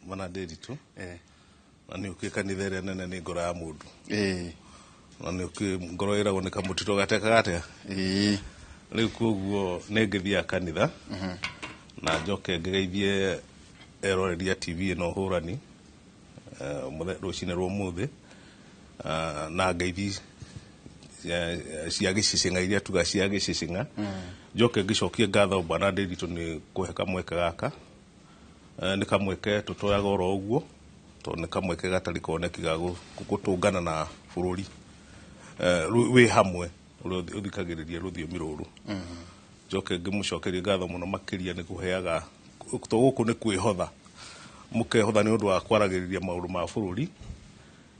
mana ndiritu na ni ukikanitha ria nene ni ngoro ya mundu na ni ngoro iragwo ni kamutito gateka gate riu koguo ni ngithia kanitha na njoke ngeithie eroreria TV no hurani rucine rwa muthi na ngeithi cia gicicinga iria tuga cia gicicinga njoke ngicokie ngatho bwana ndiritu ni kuhe kamweke gaka ni kamweke tutoyaga oro uguo to ni kamweke gatari koneki ga gutungana na bururi wi hamwe uthikagiriria ruthiomi ruru njoke ngimucokeria ngatho muno makiria ni kuheaga to guku ni kwihotha mukehotha ni undu wa kwaragiriria maundu ma bururi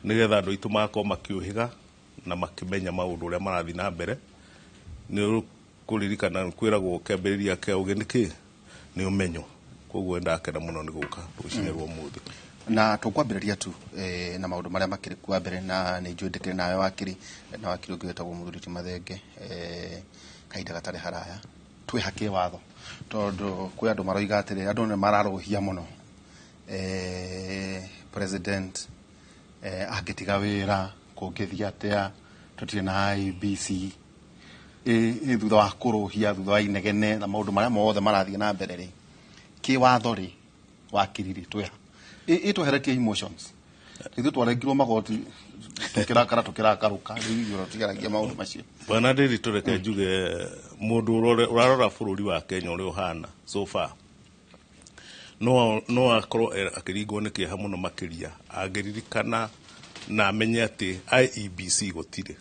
nigetha andu itu makoo makiuhiga na makimenya maundu uria marathi na mbere ni kuririkana kwiragwo kiambiriria kia ugeniki ni umenyo koguo ndakena muno ni guka rucine rwa muthi na tukwambiriria tu na maundu maria makiri kwa mbere na ni njwendekere nawe wakiri na wakiri ungitagwo Muthuriti Mathenge kaida gatari haraya twi haki watho tondu kwi andu maroiga atiri andu ni mararuhia muno president agitiga wira kungithia atia tutire na IEBC thutha wa kuruhia thutha wa inegene na maundu maria mothe marathie na mbere ri ki watho ri wakiriri twiha itweherekie emotions ithu twarengirwo magoti tukirakaruka riu tigeragia maundu macio bwana ndiritu reke njuge mundu urarora bururi wa Kenya uri uhana so far no akorwo akiringwo ni kieha muno makiria agiririkana na amenye ati IEBC gutire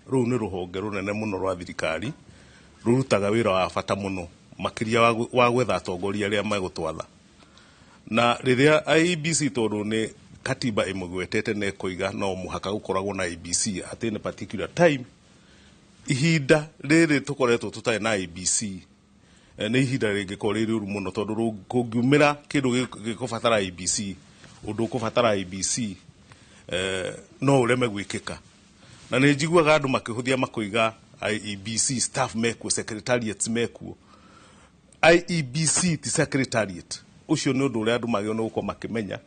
ru ni ruhonge runene muno rwa thirikari rurutaga wira wa bata muno makiria wa gwetha atongoria aria magutwatha na riria IEBC tondu ni katiba imugwetete ne kuiga no muhaka gukoragwo na IEBC at any particular time ihinda riri tukoretwo tutai na IEBC ni ihinda ringi ko riri uru muno tondu kungiumira kindu gikubatara IEBC undu kubatara IEBC no ureme gwikika na ni njiguaga andu makihuthia makoiga IEBC staff mekuo secretariats mekuo IEBC ti secretariat ucio ni undu uria andu magio no guko makimenya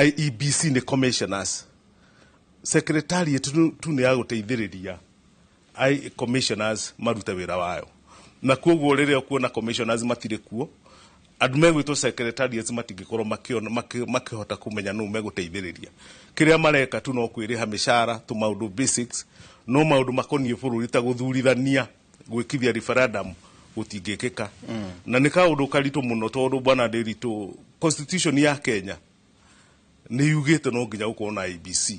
IEBC ni commissioners secretariat tu ni ya guteithiriria commissioners marute wira wayo na koguo riria kuona commissioners matire kuo andu megwitwo secretariats matingikorwo makihota kumenya no meguteithiriria kiria mareka tu no kwiriha mishara tu maundu basics no maundu makonie bururi ta guthurithania gwikithia referendum gutingikika na ni kaundu karitu muno tondu bwana ndiritu constitution ya Kenya ni yugite no nginya gukorwo na IEBC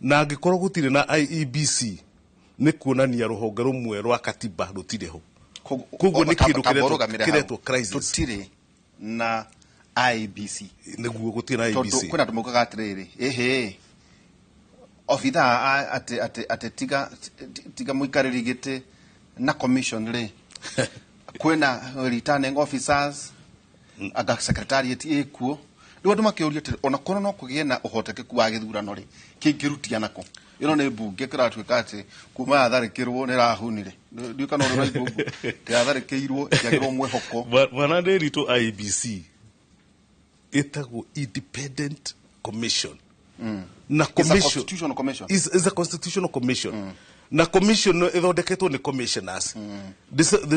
na angikorwo gutire na IEBC ni kuonania ruhonge rumwe rwa katiba rutireho koguo ni kindu kiretwo crisis tutire na IEBC niguo gutire na IEBC tondu kuna tumukaga atiriri ofitha ate tiga muikariri gite na commission ri kwena returning officers aga secretariat ekuo riu andu makiuria ati ona kono no kugie na uhotekeku wa githurano ri kingirutia nako ino ni bunge kiratwika ati kuma atharikirwo ni rahunire ndiu kana uri raigu ti atharikirwo yagirwo mwehoko bwana ndiritu IEBC etagwo independent commission na commission is a constitutional commission na commission ithondeketwo ni commissioners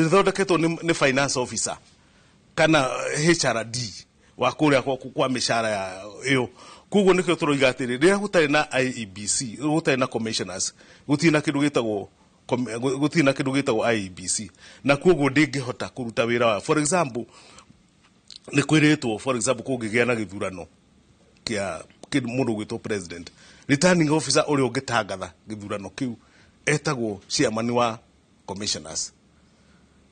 ithondeketwo ni finance officer kana HRD wa kuria kwa mishara ya iyo kuguo nikyo turoiga atiri riria gutari na IEBC gutari na commissioners gutina kindu gitagwo IEBC na kuguo ndingihota kuruta wira wa for example ni kwiritwo for example kungigia na githurano kia mundu gwitwo president returning officer uri ungitangatha githurano kiu etagwo chairman wa commissioners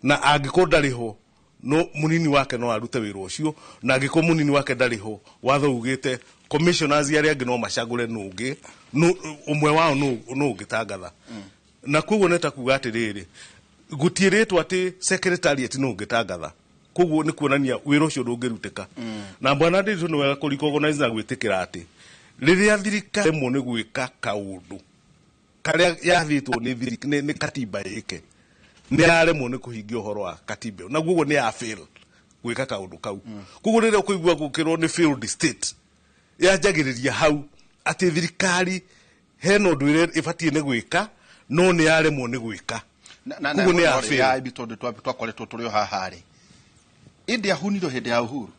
na angikorwo ndariho no munini wake no arute wira ucio na angiko munini wake ndariho watho ugite commissioners aria angi no macagure nungi no umwe wao no ungitangatha na koguo neta kuga atiriri gutiritwo ati secretariat no ungitangatha koguo ni kuonania wira ucio ndungirutika na bwana ndiritu ni wega kuricognize na gwitikira ati riria thirikari mo ni gwika kaundu karia yathitwo ni katiba yike ni aremwo ni kuhingia uhoro wa katiba na guo ni ya fail gwika kaundu kau koguo riria kuigua gukirwo ni failed state yanjagiriria hau ati thirikari heno ndwire ibatie ne gwika no ni yaremwo ni gwika kugo ni ya bitondo twakoretwo turi haha ri indi ahuniro hende ya Uhuru.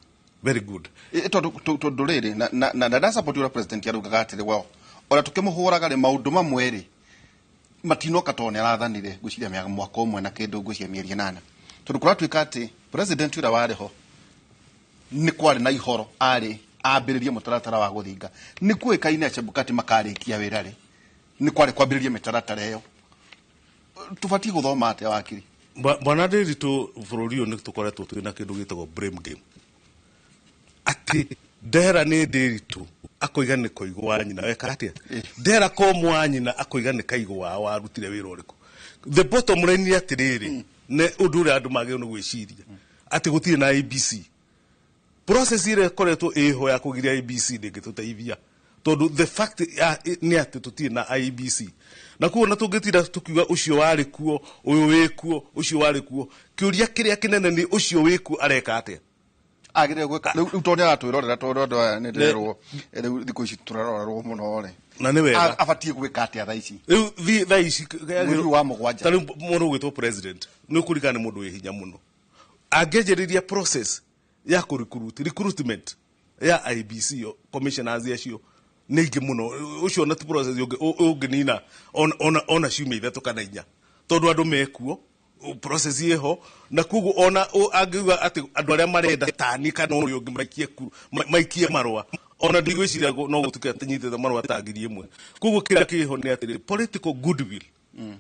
Very good. To riri na support your president yarugaga atire wao ora tukimuhuraga ri maundu mamwe ri matino katone arathanire guciria mya mwaka umwe na kindu gucia mieri 8 tondu kuratwika ati president ura wariho ni kwari na ihoro ari ambiririe mutaratara wa guthinga ni kuikaine acha bukati makarikia wira ri ni kwari kwambiririe mitaratara iyo tubati guthoma ate wakiri bwana Nderitu bururi ni tukoretwo twina kindu gitagwo blame game ati Ndera ni Nderitu akoiga ni koigwa nyina weka atia Ndera ko mwanyina akoiga ni kaigwa warutire wira uriku the bottom line atiriri ne udure andu mageo no gwiciria ati gutire na ABC process ire koretwo iho ya kugiria ABC ndingituteithia tondu the fact ni ati tutire na IBC na kuona tungitira tukiuga ucio wari kuo uyu wikuo ucio wari kuo kiuria kiria kinene ni ucio wikuo areka atia agire gweka utonya atwirorera tondu ni ndirwo thiku ici turarorerwo muno ri na ni wega abatie gwika atia tha ici tha ici wa mugwanja tari mundu gwitwo president ni kurigana mundu wi hinya muno angejeriria process ya recruitment ya IBC commissioners yacio ningi muno ucio na process unginina ona ciumia ithatu kana inya tondu andu mekuo process yeho na kugu ona angiuga ati andu aria marenda tani kana uyu ungi maikie marwa ona ndigwiciria no gutuke atinyite marwa tangiri imwe kugu kira kiho ni ati political goodwill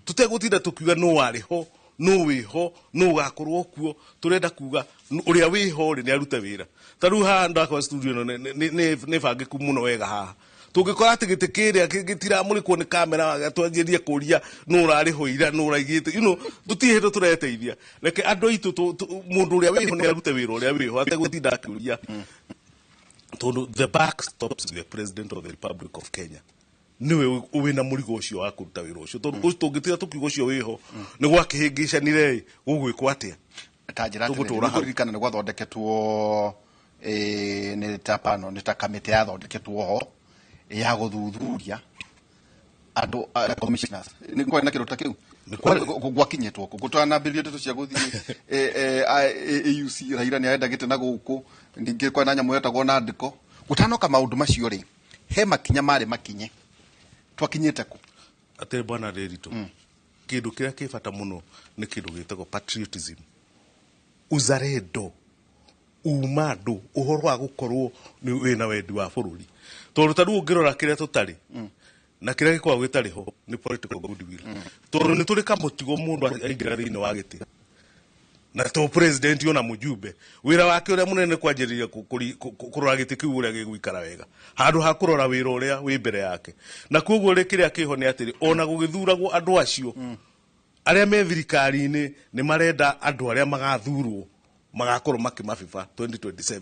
tutegutinda tukiuga no wariho no wiho no gakorwo kuo turenda kuga uria wiho ri ni aruta wira taru ha ndakwa studio no ne bangiku muno wega haha tungikora ati gitikiria gitira murikwo ni kamera gatwanjirie kuria no urari hoira no uraigite tutihe tureteithia reke andu itu mundu uria wiho ni arute wira uria wiho ategutinda akuria tondu the back stops the president of the Republic of Kenya niwe uwina murigo ucio wa kuruta wira ucio tondu tungitira tukiuga ucio wiho ni gwakihingicanire gugwikwo atia atajira tuguturikana ni gwathondeketwo ni tapano ni ta kamite ya thondeketwo ho ya guthuthuria andu commissioners ni kwa na kiruta kiu gwakinyetwo gutana birio teto cia guthii AUC Raila ni aenda gite na guku ndingi kwa na nyamu yetagwo na ndiko gutanoka maundu macio ri he makinya mari makinye twakinyete ku ate bwana Nderitu kindu kiria kibata muno ni kindu gitagwo patriotism uzalendo umado uhoro wa gukorwo ni wina wendi wa bururi tondu taru ngirora kiria tutari na kiria gikwa gwitari ho ni political goodwill tondu ni turi kamutigo mundu aingira thiini wa giti na to president yona mujumbe wira wake uria munene kwanjiriria kurora giti kiu uria giguikara wega handu ha kurora wira uria wi mbere yake na koguo ri kiria kiho ni atiri ona gugithuragwo andu acio aria me thirikari-ini ni marenda andu aria magathurwo magakorwo makimabiba 2027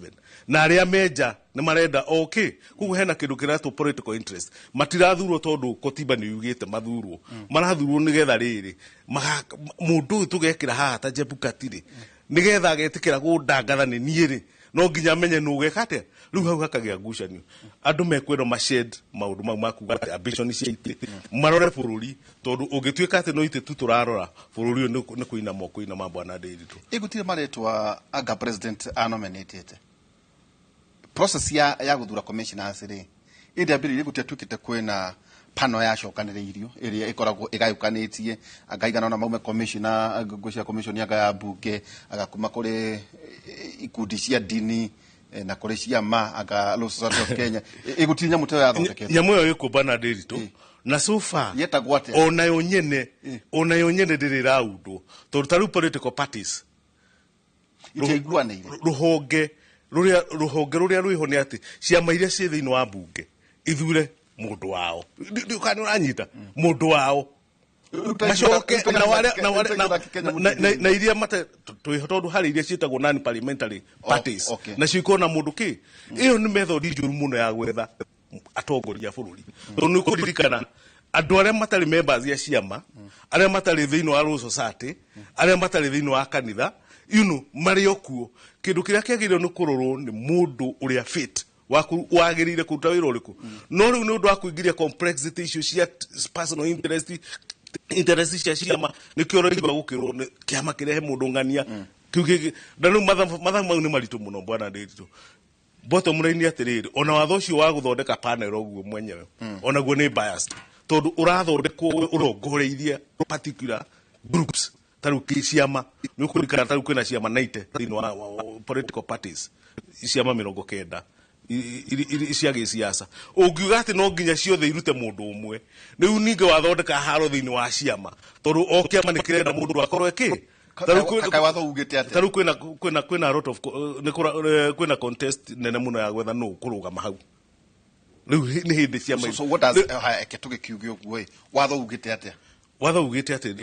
na aria menja ni marenda okay kugu hena kindu kiratwo political interest matirathurwo tondu kotiba ni yugite mathurwo marathurwo nigetha riri mundu tugekira haha ta Chebukati nigetha agetikira gundangatha ni niiri no nginya menye no gekate riu hau hakagia ngucanio andu mekwero mashed maundu mau makuga ambition cia ite marore bururi tondu ungituika ati no ite tu turarora bururi ni kuina moko ina mabwana Nderitu igutire maretwa anga president nominated process ya guthura commissioners ri indi ambiri igutia tukite kwina pano ya cokaniriirio iria ikoragwo igayukanitie akaigana na maume commissioner gucia commission ya bunge agakuma kuri ikundi cia dini na kuri cia ma aga Law Society of Kenya igutire nyamu teyo yathondekete nyamu yo iko Nderitu na so far yetagwo ate ona yonyene ndiri raundo tondu taru political parties itaiguanire ruhonge ruria rwiho ni ati ciama iria cie thiini wa bunge ithure mundu wao ndukani uranyita mundu wao macoke na iria mate twihotondu hari iria cietagwo non parliamentary parties na ciiko na mundu ki iyo ni method njuru muno ya gwetha atongoria bururi tondu kuririkana andu aria matari members ya ciama aria matari thiini wa Law Society aria matari thiini wa kanitha mari okuo kindu kiria kiagirwo ni kurorwo ni mundu uria fit wagirire kuruta wira uriku no riu ni undu wa kuingiria complexity issues cia personal interest cia ciama nikio raigua gukirwo kiama kirehe mundu ngania kiuge ndanu matha mau ni maritu muno bwana Ndiritu bottom line atiriri ona watho ucio wa guthondeka panel oguo mwenyewe ona guo ni biased tondu urathondekwo urongoreirie particular groups taru kiciama ni ukurikana taru kwina ciama 90 thini wa political parties ciama 90 cia giciasa ungiuga ati no nginya ciothe irute mundu umwe riu ninge wathondeka haro thini wa ciama tondu o kiama ni kirenda mundu akorwo eki taru kwina lot of kwina contest nene muno ya gwetha no kurugama hau riu ni hindi ciama so what does eketuge kiuge uguo watho ugite atia watho ugite ati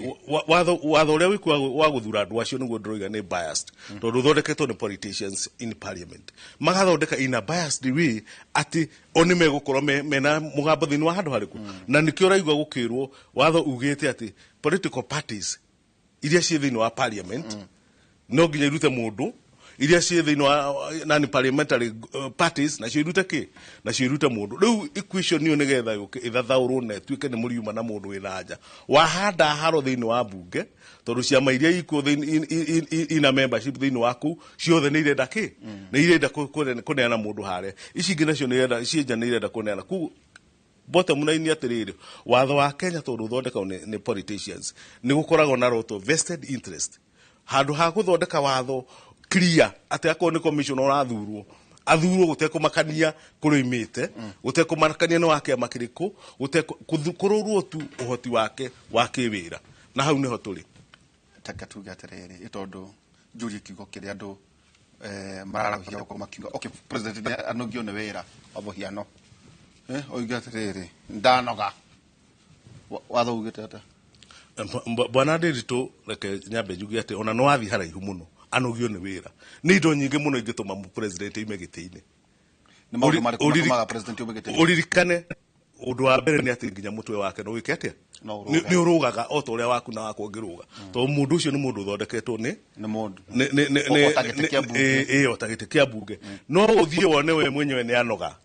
watho uria wiku wa guthura andu acio niguo ndroiga ni biased tondu thondeketwo ni politicians in parliament magathondeka in a biased way ati oni megukorwo mena mugambo thini wa handu hariku na nikio raigua gukirwo watho ugite ati political parties iria cie thini wa parliament no nginya irute mundu iria cie thini wa nani parliamentary parties na cio irute ki na cio irute mundu riu equation niyo nigetha ithathaurwo na tuike ni muriuma na mundu withanja wahanda haro thini wa bunge tondu ciama iria ikuo ina membership thini waku ciothe ni irenda ki ni irenda kuneana mundu hare ici ingi nacio ni irenda cienja ni irenda kuneana ku bottom line atiriri watho wa Kenya tondu thondeka ni politicians ni gukoragwo na roto vested interest handu ha guthondeka watho clear ati akoo ni commission urathurwo athurwo gutekumakania kuroimite gutekumakania no wake amakiriku gutekururwo tu uhoti wake wa kiwira na hau niho turi takatuga atiriri itondu njuri kiugo kiri andu mararahia uko makiuga okay president anogio ne wira obohiano oiga atiriri ndanoga watho ugite ata bwana Ndiritu reke nyambe njugi ati ona no wathi haraihu muno anogio ni wira ni indo nyingi muno ingituma mu president ime gitiini ni maundu mariko matumaga president ime gitiini uririkane undu wa mbere ni ati nginya mutwe wake no wike atia ni urugaga o to uria waku na wako ngiruga to mundu ucio ni mundu thondeketwo ni mundu otagitikia bunge no uthie wone we mwenyewe ni anoga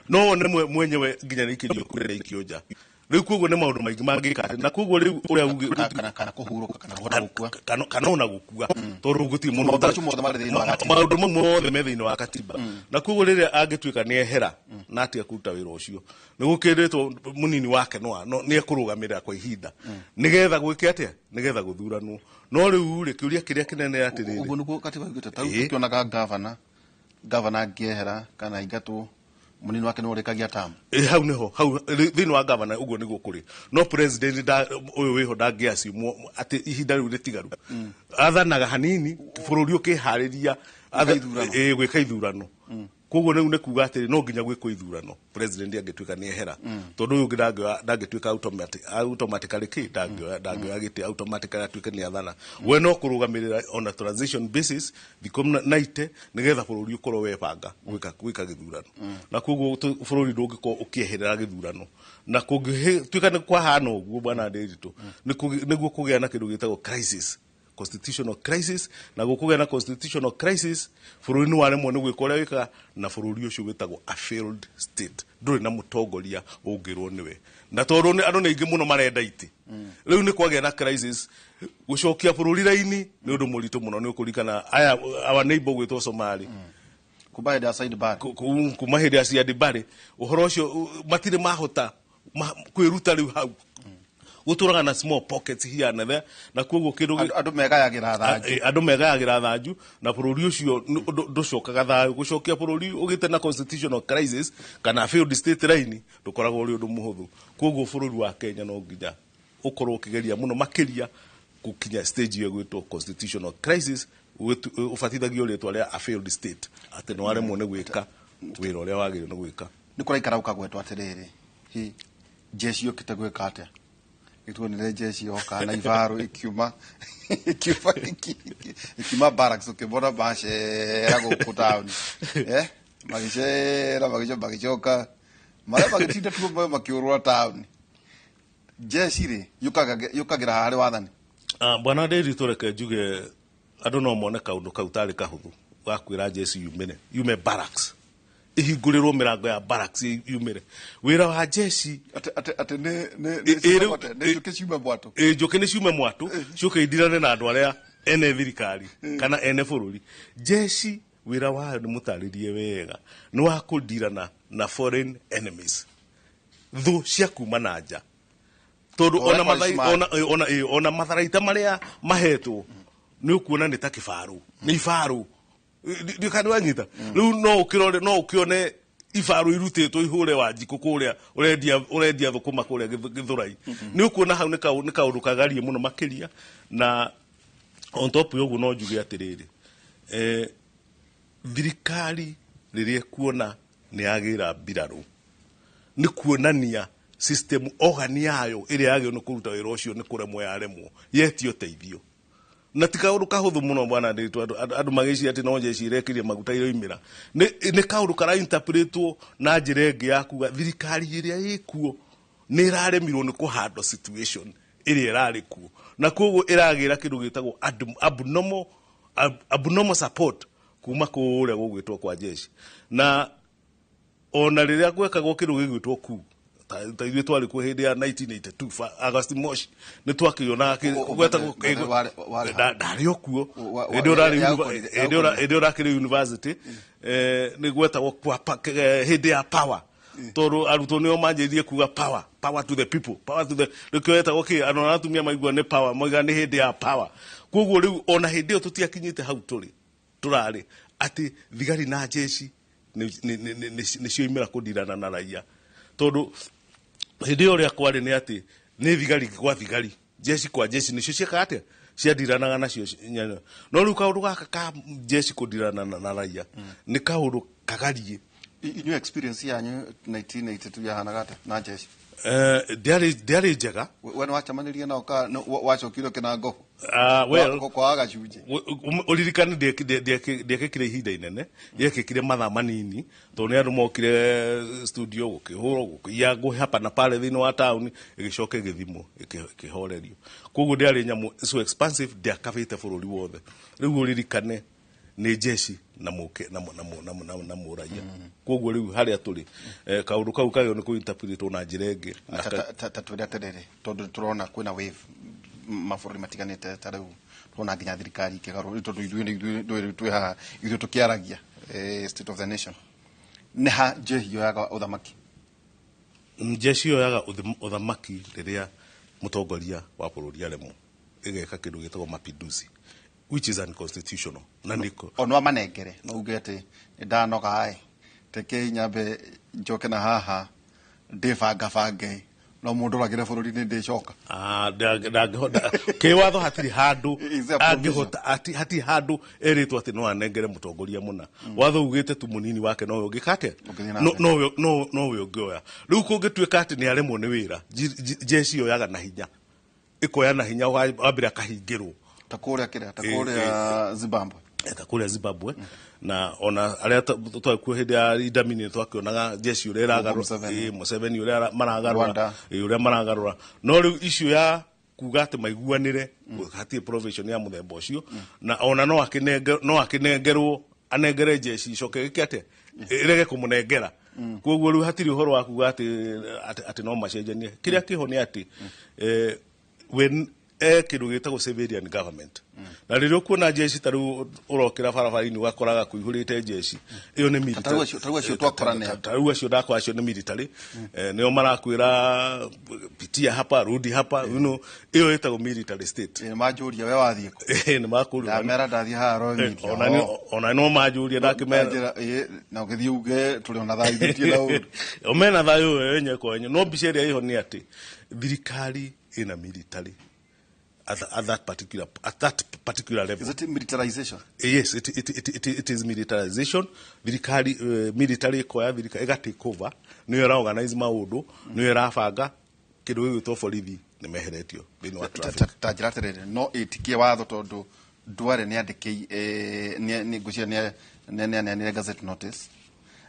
no wone mwenyewe nginya nikirio kurera ikioja riu koguo ni maundu maingi mangika na koguo riu uria ugi kana kuhuruka kana gukua kana ona gukua tondu guti muno maundu mothe me thiini wa katiba na koguo riria angituika ni ehera na atia kuruta wira ucio ni gukiritwo munini wake no ni ekurugamirira kwa ihinda nigetha gwike atia nigetha guthuranwo no riu ri kiuria kiria kinene atiriri uguo niguo katiba igite tau tukionaga governor ngehera kana ingatwo munini wake no rekagia tamu hau niho hau thini wa governor uguo niguo kuri no president uyu wiho ndangiaci ati ihinda riu ritigaru athanaga hanini bururi ukihariria gwika ithurano koguo riu ni kuga atiri no nginya gwiko ithurano president angituika ni ehera tondu uyu ndangituika automatically ki ndangioya giti automatically atuike ni athana we no kurugamirira on a transition basis thikom 90 nigetha bururi ukorwo webanga gwika githurano na koguo bururi ndungiko ukieherera githurano na kungituika ni kwa hana uguo bwana Ndiritu niguo kugia na kindu gitagwo crisis constitutional crisis na gukugia na constitutional crisis bururi ni waremwo ni gwika uria wika na bururi ucio witagwo a failed state nduri na mutongoria ungirwo niwe na tondu andu ni ingi muno marenda iti riu ni kwagia na crisis gucokia bururi raini ni undu muritu muno ni ukurikana aya our neighbor gwitwo Somali kubaida side bar kumahiri side bar uhoro ucio matire mahota kwiruta riu hau guturaga na small pockets here and there na koguo kindu andu megayagira thanju na bururi ucio nducokaga thayu gucokia bururi ugite na constitutional crisis kana failed state line ndukoragwo uri undu muhuthu koguo bururi wa Kenya no nginya ukorwo ukigeria muno makiria gukinya stage yo gwitwo constitutional crisis ufatithagio ritwa ria a failed state ati no aremwo ni gwika wira uria wagire no gwika ni kuraikara ukagwetwa atiriri hi jeshi yokite gwika atia itu ni jeshi yoka na ivaro ikiuma barracks ukibona bashera gukutauni magishoka mara magitinda tu mwe makiurwa town jeshi ri yukagira hari wathani bwana Ndiritu reke njuge andu no mone kaundu kautari kahuthu wakwira jeshi yume barracks ihingũrĩrwo mĩrango ya barracks yumĩre wĩra wa jeshi ate ne njũkĩ ciume mwatũ njũkĩ nĩ ciume mwatũ ciũke indirane na andũ arĩa ene thirikari kana ene bũrũri jeshi wĩra wayo nĩ mũtarĩrie wega nĩ wa kũndirana na foreign enemies thũ cia kuma na nja tondũ ona matharaita marĩa mahetwo nĩ ũkuona nĩ ta kĩbarũ nĩ ibarũ ndikani wanyita rĩu no ũkĩone ibarũ irutĩtwo ihũre wa njikũ kũrĩa ũrendia thũkũma kũrĩa Gĩthũrai nĩ ũkuona hau nĩ kaũndũ kagarie mũno makĩria na on top ya ũguo no njuge atĩrĩrĩ thirikari rĩrĩa kuona nĩ yagĩra mbirarũ nĩ kuonania system organ yayo ĩrĩa yagĩrĩirwo nĩ kũruta wĩra ũcio nĩ kũremwo yaremwo yetio teithio na ti kaũndũ kahũthũ mũno bwana ndĩtũ andũ magĩciria atĩ no jeshi irekirie maguta iroimĩra nĩ kaũndũ karainterpretwo na njĩra ĩngĩ ya kuga thirikari ĩrĩa ĩkuo nĩ ĩraremirwo nĩ kũhandle situation ĩrĩa ĩrarĩ kuo na koguo ĩragĩra kĩndũ gĩtagwo abnormal support kuma kũrĩa gũgwĩtwo kwa jeshi na ona rĩrĩa gwekagwo kĩndũ gĩgwĩtwo coup ta ithuĩ twarĩ kuo hĩndĩ ya 1982 August Moshi nĩ twakĩona gwetagwo ndarĩ o kuo hĩndĩ ũrakĩrĩ university nĩ gwetagwo hĩndĩ ya power tondũ arutwo nĩo manjĩrĩirie kuga power to the people nĩkĩo etagwo kĩ andũ atumia maigua nĩ power moiga nĩ hĩndĩ ya power koguo rĩu ona hĩndĩ ĩyo tũtiakinyĩte hau tũrarĩ atĩ thigari na jeshi nĩcio imĩra kũndirana na raia tondũ hĩndĩ ĩyo ũrĩa kwarĩ nĩ atĩ nĩ thigari gwa thigari jeshi kwa jeshi nĩcio ciekaga atĩa ciandiranaga nacio no rĩu kaũndũ gaka ka jeshi kũndirana na raia nĩ kaũndũ kagarie inyuĩ experience yanyu 1982 yahanaga atĩa na jeshi ndiarĩ njega we nĩwacemanirie nao wacokire kĩnango kwaga gacunjĩ ũririkane ndĩekĩkire ihinda inene yekĩkire mathaa manini tondũ nĩ andũ mokire studio gũkĩhũrwo gũkĩia hapa na pale thĩinĩ wa taũni ĩgĩcoka ĩgĩthimwo ĩkĩhorerio koguo ndĩarĩ nyamũ so expansive ndĩakabĩte bũrũri wothe rĩu ũririkane nĩ jeshi na mũraia koguo rĩu harĩa tũrĩ kaũndũ kau kagĩrĩirwo nĩ kũinterpretwo na njĩra ĩngĩ ta twĩre atĩrĩrĩ tondũ tũrona kwĩna wave mabũrũri matiganĩte ta rĩu tũrona nginya thirikari ikĩgarũrwo tondũ ithuĩ twĩ haha ithuĩ tũkĩaragia state of the nation nĩ ha jeshi yoyaga ũthamaki jeshi yoyaga ũthamaki rĩrĩa mũtongoria wa bũrũri aremwo ĩgeka kĩndũ gĩtagwo mapinduzi which is unconstitutional na niko ono amanengere no uge atĩ ndanoga teke nyambe njoke na haha ndĩbangabange no mũndũ ũragĩre bũrũri-inĩ ndĩcoka ndangĩhota kĩwatho hatirĩ handũ angĩhota hatirĩ handũ erĩtwo atĩ no anengere mũtongoria mũna watho ugĩte tu mũnini wake no ũngĩka atĩa no we ũngĩoya rĩu kũngĩtuĩka atĩ nĩ aremwo nĩ wĩra jeshi yoyaga na hinya ĩkoya na hinya wambere akahingĩrwo ta kũrĩa Zimbabwe na ona arĩa twakuo hĩndĩ ya idamini twakĩonaga jeshi ũrĩa ĩragarũra Museveni ũrĩa maragarũra no rĩu icio ya kuga atĩ maiguanĩre hatirĩ provision ya mũthemba ũcio na ona no akĩnengerwo anengere jeshi icoke gĩkĩ atĩa ĩrege kũmũnengera koguo rĩu hatirĩ ũhoro wa kuga atĩ no macenjanie kĩrĩa kĩho nĩ atĩ kĩndũ gĩtagwo civilian government na rĩrĩa ũkuona jeshi ta rĩu ũrokĩra barabara-inĩ ũgakoraga kũihũrĩte jeshi ĩyo nĩ military tarĩu acio ndakora acio nĩ military nĩo marakwĩra pitia hapa rudi hapa ĩyo ĩtagwo military state manjũria we wathiĩ nĩ makũria mera ndathiĩ haha roinithia ona no manjũria ndakĩmera na ũgĩthiĩ uge tũrĩ ona thayũ ithiĩ na ũndũ omena thayũ wenye kwenye no mbica ĩrĩa ĩho nĩ atĩ thirikari ĩna military at that particular level. Is it militarization? Yes, it is militarization. Thirikari military koya thirikari ĩga take over nĩyo ĩra organize maũndũ nĩyo ĩrabanga kĩndũ gĩgwĩtwo borithi nĩ meheretio thĩinĩ wa traffic. Ta njĩra atĩrĩrĩ no ĩtikie watho tondũ Duale nĩ ngwĩciria nĩ gazette notice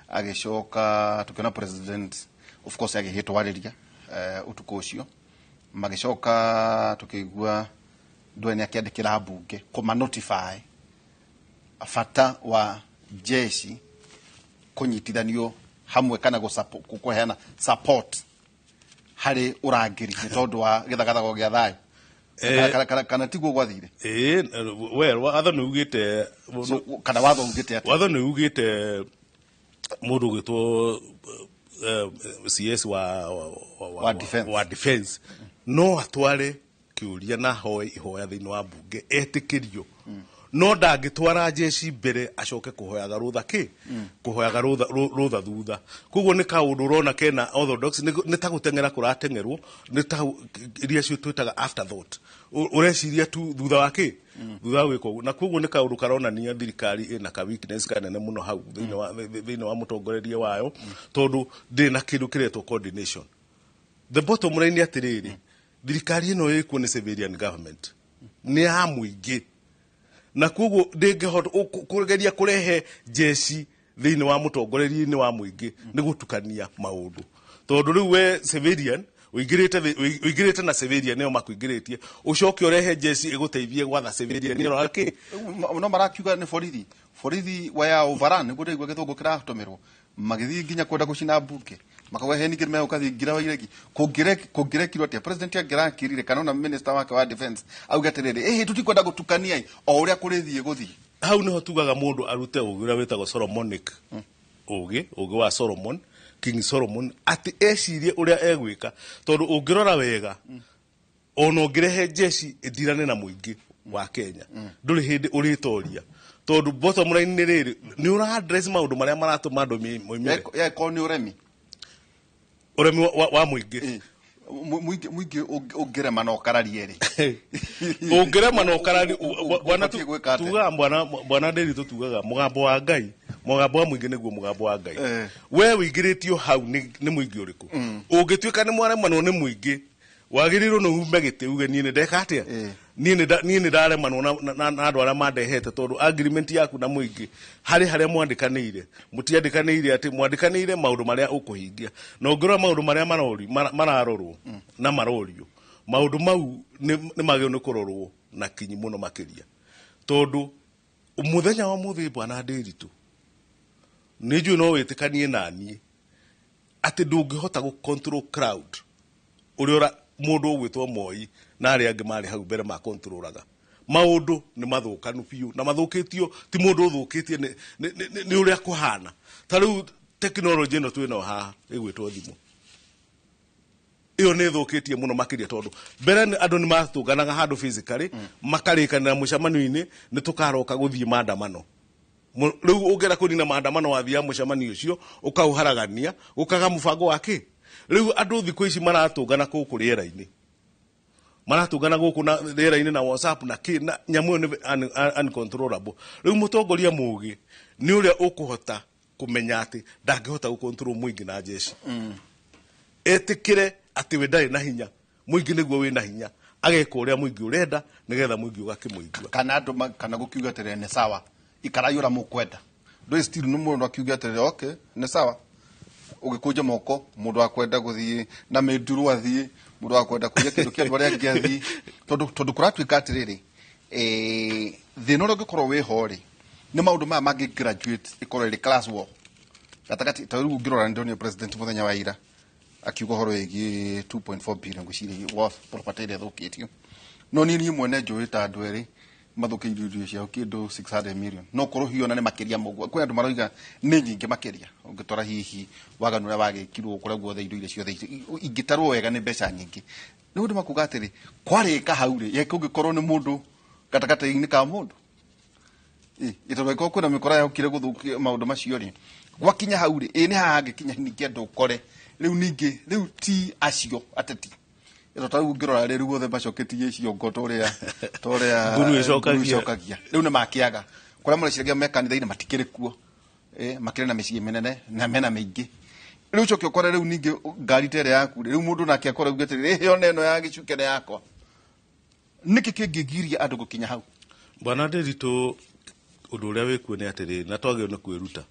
agĩcoka tũkĩona president of course agĩhĩtwarĩria ũtukũ ũcio magĩcoka tukĩigua Duale akĩandĩkĩra mbunge kũma notify bata wa jeshi kunyitithanio hamwe kana kuheana support hari urangiri ni tondu wa githagathago gia thayo kana tiguo gwathire well watho ni ugite kana watho ugite ati watho ni ugite mundu gitwo CS wa defense no atware kiuria na ihoya thiini wa bunge etikirio no ndangitwara jeshi mbere acoke kuhoyaga rutha kuhoyaga rutha thutha koguo ni kaundu urona kena orthodox ni ta gutengera kuratengerwo ni ta iria cio twitaga afterthought ureciria tu thutha wa thutha wiko na koguo ni kaundu karonania thirikari ina ka weakness kanene muno hau thiini wa mutongoreria wayo tondu ndina kindu kiretwo coordination. The bottom line atiriri thirikari ino ikuo ni civilian government ni ya muingi na koguo ndingihota kugeria kurehe jeshi thiini wa mutongoreria-ini wa muingi ni gutukania maundu tondu riu we civilian uigirite na civilian niyo makuingiritie ucoke urehe jeshi iguteithie gwatha civilian niyo raki no marakiuga ni borithi waya overrun niguo ndigwa githungu kiratumirwo magithii nginya kwenda gucina mbunge makawe heni kirme ukathi ngira wa iregi kugirekirwo atia president agirakirire kana na minister wake wa defense auga atiriri tutikwenda gutukania o uria kurithie guthii hau niho tugaga mundu arute ugira wetagwo Solomonic ugi wa Solomon King Solomon ati ecirie uria egwika tondu ungirora wega ono ngirehe jeshi idirane na muingi wa Kenya nduri hindi uritoria tondu bottom line ni riri ni ura address maundu maria maratuma andu moimire ko ni uremi wa muingi muingi ungirema no kararie ri ungirema no karari bwana tuga bwana nderi tutugaga mugambo wa Ngai mugambo wa muingi niguo mugambo wa Ngai we wigiritio hau ni muingi uriku ungituika ni mwarema no ni muingi wagirirwo no umbe gite uge ni ndeka atia ni ndare mano na andu aria mandehete tondu agreement yaku na muingi haria mwandikanire mutiandikanire ati mwandikanire maundu maria ukuhingia na ungirwa maundu maria mararorwo na marorio maundu mau ni magio ni kurorwo na kinyi muno makiria tondu muthenya wa muthi bwana Ndiritu niju no witikanie nani ati ndungihota gu control crowd uriora mundu ugwitwo Moi na aria angi mari hau mbere ma controlaga maundu ni mathukanu piu na mathukitio ti mundu uthukitie ni uria kuhana ta riu technology no twina haha igwitwo thimu iyo ni thukitie muno makiria tondu mbere andu ni matunganaga handu physically makarikanira mucamanio-ini ni tukaroka guthie maandamano riu ugera kunina maandamano wathia mucamanio ucio ukauharagania ukaga mubango wake riu andu thiku ici maratungana guku riera-ini maratungana guku na riera-ini na WhatsApp na nyamu ni uncontrollable riu mutongoria mugi ni uria ukuhota kumenya ati ndangihota gukontrol muingi na jeshi etikire ati we ndari na hinya muingi niguo wina hinya ageka uria muingi urenda nigetha muingi ugakimuigua kana andu kana gukiuga tere ni sawa ikarayura mukwenda ndo still no mundu akiuga tere okay ni sawa ugikunja moko mundu akwenda guthii na meduru athii mundu akwenda kuja kindu kia ndwari angiathii tondu kuratwika atiriri thina uria ungikorwo wihori ni maundu maya mangi graduate ikorwo ri class war gatagati ta riu ngirora ndio president muthenya wa ira akiuga horo igi 2.4 billion guciri worth property ire thukitio no ni mwene njui ta andu eri mathukiirio irio ciao kindu 600 million no korwo hiyo na ni makiria mogwa kwi andu maroiga ni nyingi makiria ungitora hihi waganu ria wagikirwo kuria guothe indo ile ciothe ingitarwo wega ni mbeca nyingi ni undu makuga atiri kwarika hauri ye kungikorwo ni mundu katakata-ini ka mundu itoreko kwina mikora yaukire guthukia maundu macio ri gwakinya hauri ni haangikinya ningi andu ukore riu ningi riu ti acio ateti ito ta ngirora riu guothe macoketie cio ngotoria nguru icokagia riu ni makiaga kuria mureciragia mekanitha-ini matikiri kuo makire na micii minene na mena mingi riu coke ukore riu ningi ngari tere yaku riu mundu nake akora ugete hiyo neno ya gicuke ne yakwa niki kingigiria andu gukinya hau bwana Ndiritu undu uria wikuo ni atiri na twagio ni kwiruta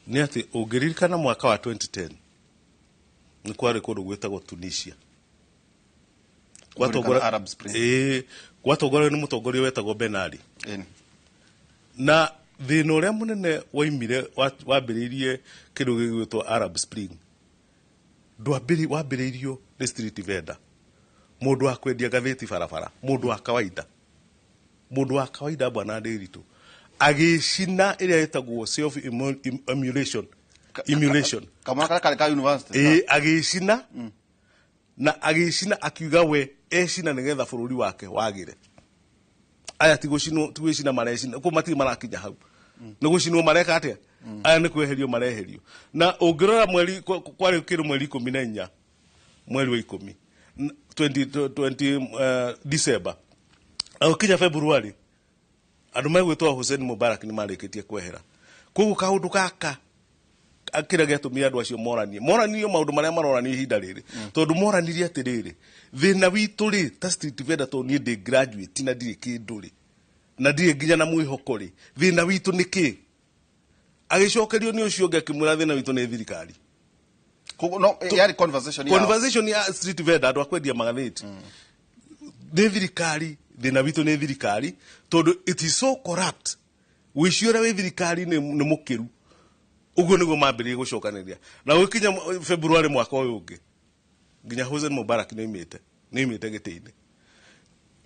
ni ati ungiririkana mwaka wa 2010 ni kwari kundu gwetagwo Tunisia gwatongora ni mutongoria wetagwo Ben Ali na thina uria munene waimire wambiriirie kindu gigwitwo Arab Spring wambiriirio ni street vendor, mundu wa kwendia gatheti barabara, mundu wa kawaida bwana Ndiritu agicina iria yetagwo self emulation kamwana kale ka university agicina na agicina akiuga we ecina nigetha bururi wake wagire. Aya tigwicina marecina ko mati marakinya hau ni gucinwo mareka atia aya ni kweherio mareherio. Na ungirora mweri kwari kiru mweri 14 mweri wa 10 20 December au kinya February andu megwitwa Hussein Mubarak ni marikitie kwehera. Koguo kaundu gaka akira getumia andu acio moranio maundu maria marorani ihinda riri tondu moranirie atiriri thina witu ri ta street vendor to ni ndi graduate na ndiri kindu ri na ndiri nginya na mwihoko ri thina witu ni ki agicokerio ni ucio ngakimwira thina witu ni thirikari. Koguo no yari conversation ya street vendor andu akwendia magatheti ni thirikari, thina witu ni thirikari tondu it is so corrupt. Wiciora we thirikari ni mukiru uguo niguo mambiririe gucokaniria na gukinya February mwaka uyu ungi nginya Hussein Mubarak ni imite gitini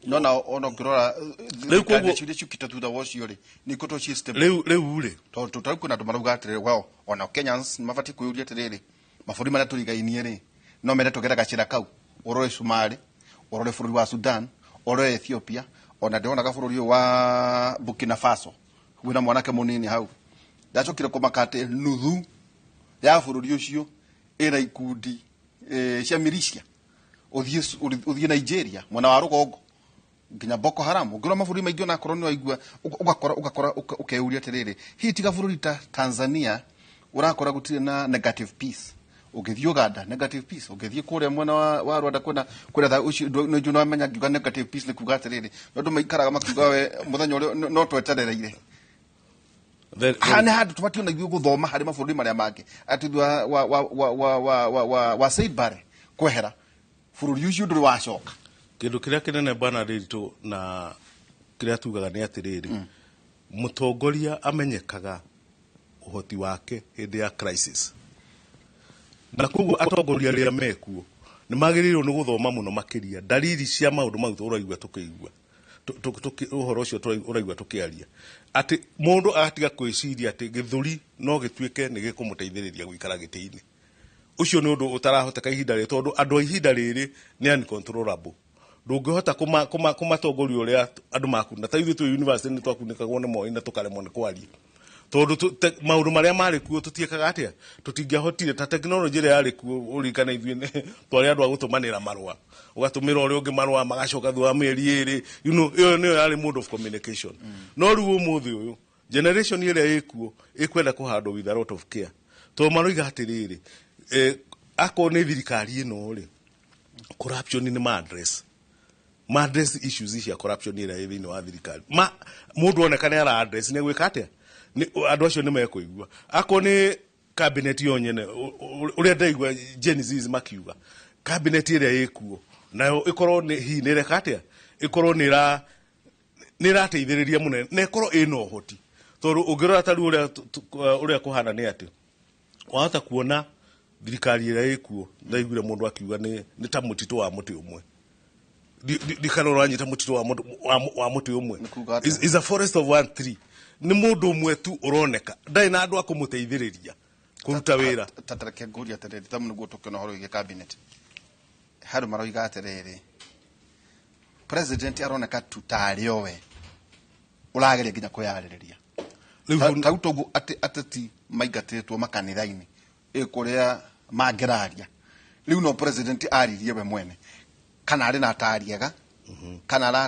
no na ono kirora riu koguo chide chukita thutha wocio ri ni koto chi step riu ri to kuna tumaruga atiriri well ona Kenyans mabati kuyuria atiriri maburi maria turigainie ri no mere tugera gacira kau urore Somali urore bururi wa Sudan urore Ethiopia ona ndona ka bururi wa Burkina Faso wina mwanake munini hau ndacokire kumakate nuthu ya bururi ucio ina ikundi cia milisia uthie Nigeria mwana wa rugongo nginya Boko Haram ngiro maburi maingi ona koroni waigua ugakora ukeuria atiriri hi tiga bururi ta Tanzania urakora gutire na negative peace ugithie Uganda negative peace ugithie kuria mwana wa Rwanda kwena tha ucio no juno amenya ngiuga negative peace ni kuga atiriri no ndu maikaraga makiuga we muthenya uri no tweterereire hane hadu tubati ona guthoma hari maburi maria make atithwa wa Said Bare kwehera bururi ucio nduri wacoka. Kindu kiria kinene bana Ndiritu na kiria tugaga ni atiriri mutongoria amenyekaga uhoti wake hindi ya crisis na koguo atongoria ria mekuo ni magirirwo ni guthoma muno makiria dalili cia maundu mau turaigua tukigua uhoro ucio turaigua tukiaria ati mundu agatiga kwiciria ati githuri no gituike ni gikumuteithiriria guikara gitiini ucio ni undu utarahoteka ihinda ri tondu andu ihinda riri ni uncontrollable ndungihota kumatongoria uria andu makunda ta ithu tu university ni twakunikagwo ni moi na tukaremwo ni kwaria tondu maundu maria mari kuo tutiekaga atia tutingihotire ta technology ria yari kuo urikana ithuĩ twari andu agutumanira marua ugatumira uri ungi marua magacoka thwa mieri iri iyo niyo yari mode of communication no riu umuthi uyu generation iria ikuo ikwenda kuhandwo with a lot of care to maroiga atiriri ako ni thirikari ino ri corruption ni address issues cia corruption iria thini wa thirikari mundu onekane ara address ni gwika atia ni andu acio ni mekuigua ako ni cabinet yonyene uria ndaigua Genesis makiuga cabinet iria ikuo nayo ikorwo ni hi ni reka atia ikorwo ni rateithiriria munene na ikorwo ina uhoti tondu ungirora tari uria kuhana ni ati wahota kuona thirikari iria ikuo ndaiguire mundu akiuga ni ta mutito wa muti umwe dikanora nyita mutito wa muti umwe is a forest of one tree ni mundu umwe tu uroneka ndai na andu akumuteithiriria kuruta wira tatareke nguria atiriri tamu niguo tukina horo ige cabinet haru maroiga atiriri president aroneka tutario we urageria nginya kuyaririria riu togu ateti maigatetwo makanithaini ikuria mangiraria riu no president aririe we mwene kana ari na atariega kana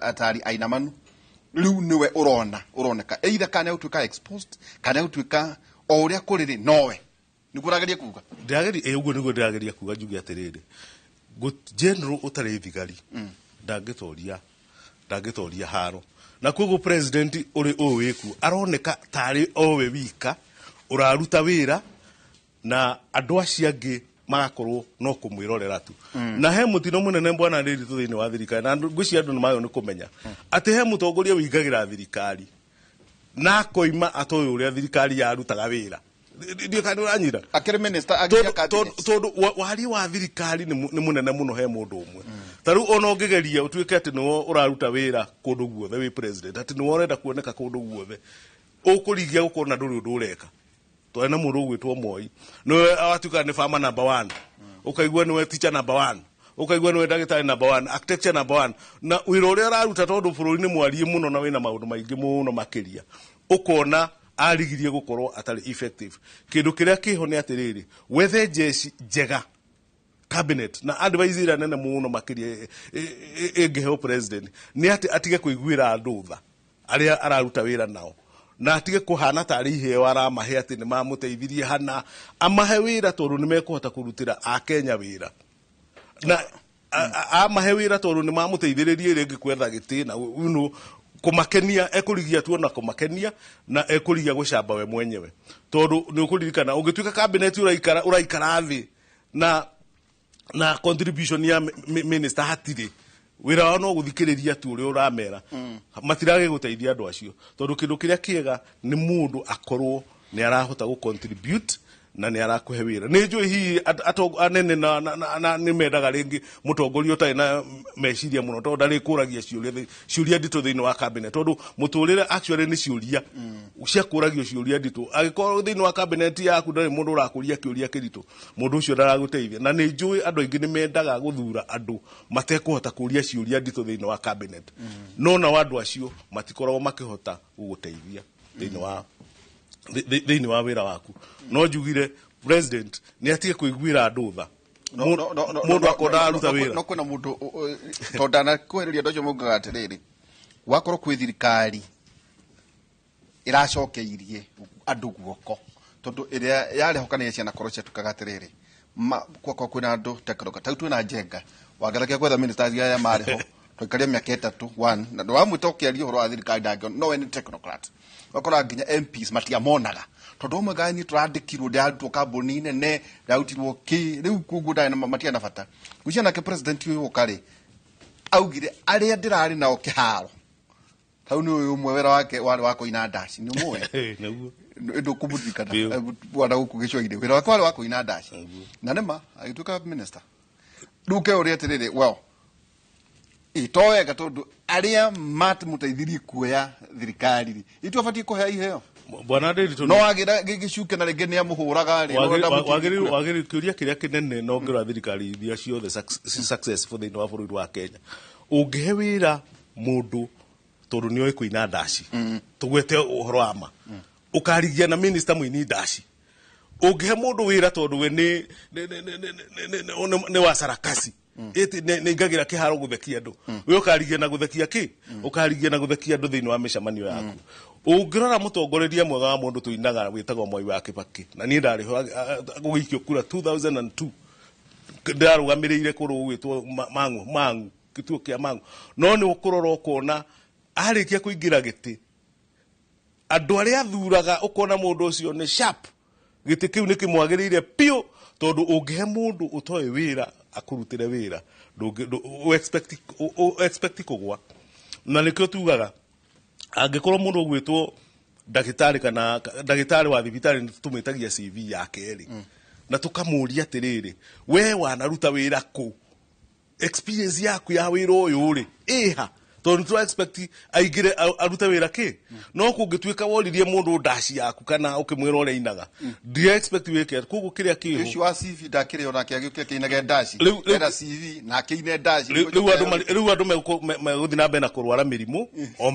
atari aina manu riu niwe uroneka either kana utuika exposed kana utuika o uria kuriri nowe nigurageria kuga ndageri uguo niguo ndirageria kuga njugi atiriri general utari thigari ndangitoria haro na koguo president uri owiku aroneka tari owe wika uraruta wira na andu acio angi magakorwo no kumwirorera tu na he mutino munene bwana Ndiritu thini wa thirikari na ngwici andu ni mayo ni kumenya ati he mutongoria wigagira thirikari na koima atoy uria thirikari yarutaga wira ndio kandi uranyira akere minister agia cabinet todo wari wa thirikari ni munene muno he mundu umwe taru ona ongegeria utuike ati no uraruta wira kundu guothe wi president ati no urenda kuoneka kundu guothe ukurigia gukona nduri undu ureka to ena mundu gwitwo Moi no awatuka ni farmer number 1 ukaigua ni teacher number 1 ukaigua ni ndagitari number 1 architecture number 1 na wira uria araruta tondu bururi ni mwari muno na wina maundu maingi muno makiria ukona arigirie gukorwo atari effective kindu kiria kiho ni atiriri wethe jeshi jega cabinet na advisor nene muno makiria engeheo president ni ati atige kuiguira andu tha aria araruta wira nao na atige kuhana tari iheo aramahe ati ni mamuteithirie hana amahe wira tondu ni mekuhota kurutira a Kenya wira na amahe wira tondu ni mamuteithiririe ringi kwetha gitina kumakenia ekurigia tuona kumakenia na ekurigia gucamba we mwenyewe tondu ni ukuririkana ungituika cabinet uraikara thi na contribution ya minister hatiri wira wao no guthikiriria tu uri uramera matirage guteithia andu acio tondu kindu kiria kiega ni mundu akorwo ni arahota gu contribute na ni arakuhe wira ni njui hi anene na ni mendaga ringi mutongoria utai na meciria muno tondu ndari kuragia ciuria nditu thiini wa cabinet tondu muturire actually ni ciuria cia kuragio ciuria nditu agikorwo thiini wa cabinet yaku ndari mundu urakuria kiuria kiritu mundu ucio ndaraguteithia na ni njui andu aingi ni mendaga guthura andu matekuhota kuria ciuria nditu thiini wa cabinet no na andu acio matikoragwo makihota guguteithia thiini wa wira waku no njugire president ni atige kuiguira andu tha mundu akonda aruta wira no kuna mundu tondana kwereria ndojo mugaga atiriri wakorwo kwi thirikari iracokeirie andu guoko tondu iria yari hokana ciana korocia tukaga atiriri kwa kuna andu tekroka tautu na jenga wagarake kwetha ministers ya mariho twikaria miaka 3 1 na ndo amwitokeria horo wa thirikari ndangio no we ni technocrat wakora nginya MPs matiamonaga tondu umwe gani turandikirwo ndarutwo kambuni nene rautirwo ki riu kunguda na matiana bata gucia nake president uyu ukari augire aria ndirari nao kiharo tau ni uyu umwe wera wake wari wako ina ndaci ni umwe naguo ndo kubuthikana bwana guku gicwaire wera wake wari wako ina ndaci na nema agituka minister duke uria tiriri well itoe gatondu aria muteithirie kuoya thirikari itu abatie kuhea iheo bwana Nderitu no agira gigicuke na ringi ni amuhuraga ri wagiri kiuria kiria kinene no ngira thirikari iria ciothe successful thiini wa bururi wa Kenya ungihe wira mundu tondu ni oi kuina ndaci tugwete uhoro ama ukarigia na minister muini ndaci ungihe mundu wira tondu we ni wa sarakasi eti ne ngagira kiharo guthekia andu we ukarigia na guthekia ki ukarigia na guthekia andu thiini wa mishamanio yaku ungirora mutongoreria mwega wa mundu tuinaga witagwo Moi wa Kibaki na ni ndari gugikio kura 2002 ndarugamirire kuru gwitwo mangu kituo kia mangu no ni ukurora ukona arikia kuingira giti andu aria thuraga ukona mundu ucio ni sharp giti kiu ni kimwagirire pio tondu ungihe mundu utoe wira akurutire wira expect kugwa na nikio tugaga angikorwo mundu gwitwo ndagitari kana ndagitari wa thibitari tumitagia CV yake eri na tukamuria atiriri we wanaruta wira ku experience yaku ya wira uyu ri iha tondu tu expect aigire aruta wira ki no kungituika woririe mundu ndaci yaku kana ukimwira ore inaga do expect wike kugu kiria kiho icio wa CV ndakire ona kiagike kinage ndaci era CV na kine ndaci riu andu meguthi na mbena kurwara mirimu o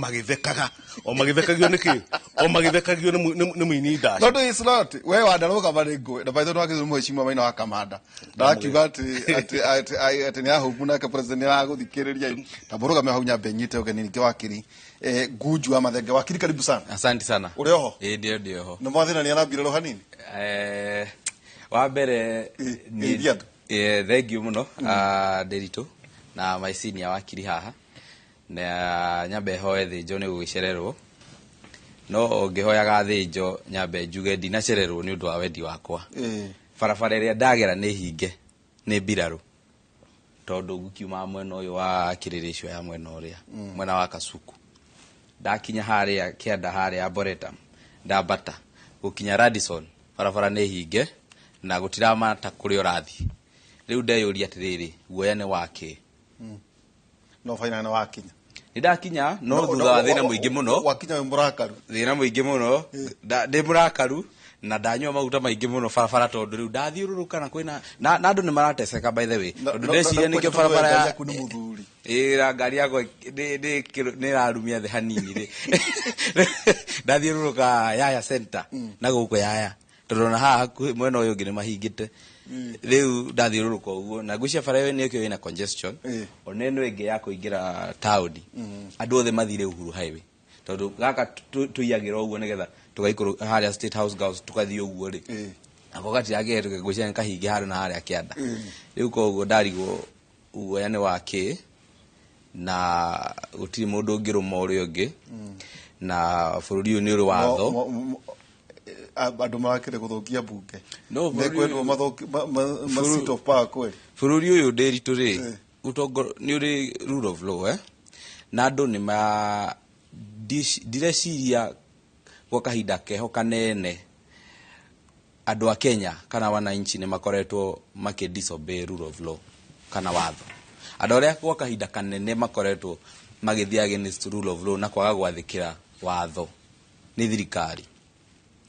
magithekagio niki o magithekagio ni muini ndaci no is not we wandaroga marengo na baitho no mheshimiwa Maina wa Kamanda ndakiuga ati ni ahubu na ka president ya guthikiriria taburuga me haunya nyite ugeni nike wakiri Guju ama Mathenge wakiri karibu sana asante sana uri oho ndio ho no mwathina ni arambire ro hanini wa mbere ni thank you muno Nderitu na my senior wakiri haha na nyambe hoe thinjo ni gugicererwo no ngihoyaga thinjo nyambe njuge ndinacererwo ni undu wa wendi wakwa barabara iria ndagera ni hinge ni mbiraru tondu gukiuma mwena uyu wa kiriricio ya mwena uria mwena wa Kasuku ndakinya haria kianda haria Boretam ndambata gukinya Radisson barabara nĩ hinge na gutiramata kuri ũrathi riu ndeyũria atiriri guoya nĩ wake no faina na wakinya ndakinya no thutha wa thina muingi muno wakinya murakaru thina muingi muno ndi murakaru na ndanyua maguta maingi muno barabara tondu riu ndathiururuka na kwina na andu ni marateseka by the way tondu ndeciria nikio barabara ya ira ngari yako ni rarumia the hanini ri ndathiururuka Yaya Center na guku Yaya tondu na haha mwena uyu ngi ni mahingite riu ndathiururuka uguo na gucia bara ni ikio ina congestion oneno ingi ya kuingira town andu othe mathire Uhuru Highway tondu gaka tuiyagira uguo nigetha tugaikuru haria State House girls tukathie uguo ri ako gati yake tukagucia kahingi haru na haria kianda riu koguo ndarigwo uguo yani wake na gutiri mundu ungiruma uri ungi na bururi uyu ni uri watho andu makire guthukia bunge no kwendwo mathoki seat of power kweli bururi uyu ndiritu ri utongoro ni uri rule of law na andu ni ma direciria kwa kahinda keho kanene andu a Kenya kana wananchi ni makoretwo disobey rule of law kana watho andu aria kwa kahinda kanene makoretwo magithia against rule of law na kwaga gwathikira watho ni thirikari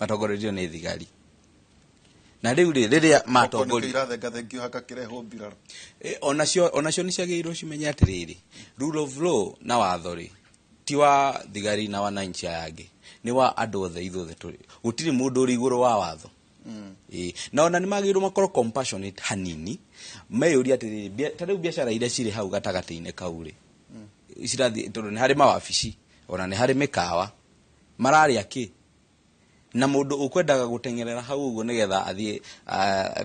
matongoretio ni thigari na riu riria matongoria irathenga thengio haka kireho mbiraro onacio ni ciagirwo cimenye atiriri rule of law na watho ri ti wa thigari na wananchi yangi ni wa andu othe ithothe turi gutiri mundu uri iguru wa watho na ona ni magirwo makoro compassionate hanini meyuri atiriri tariu biashara ile ciri hau gatagati-ine kauri cirathi tondu ni hari mawabici ona ni hari mikawa marari aki na mundu ukwendaga gutengerera hau uguo nigetha athie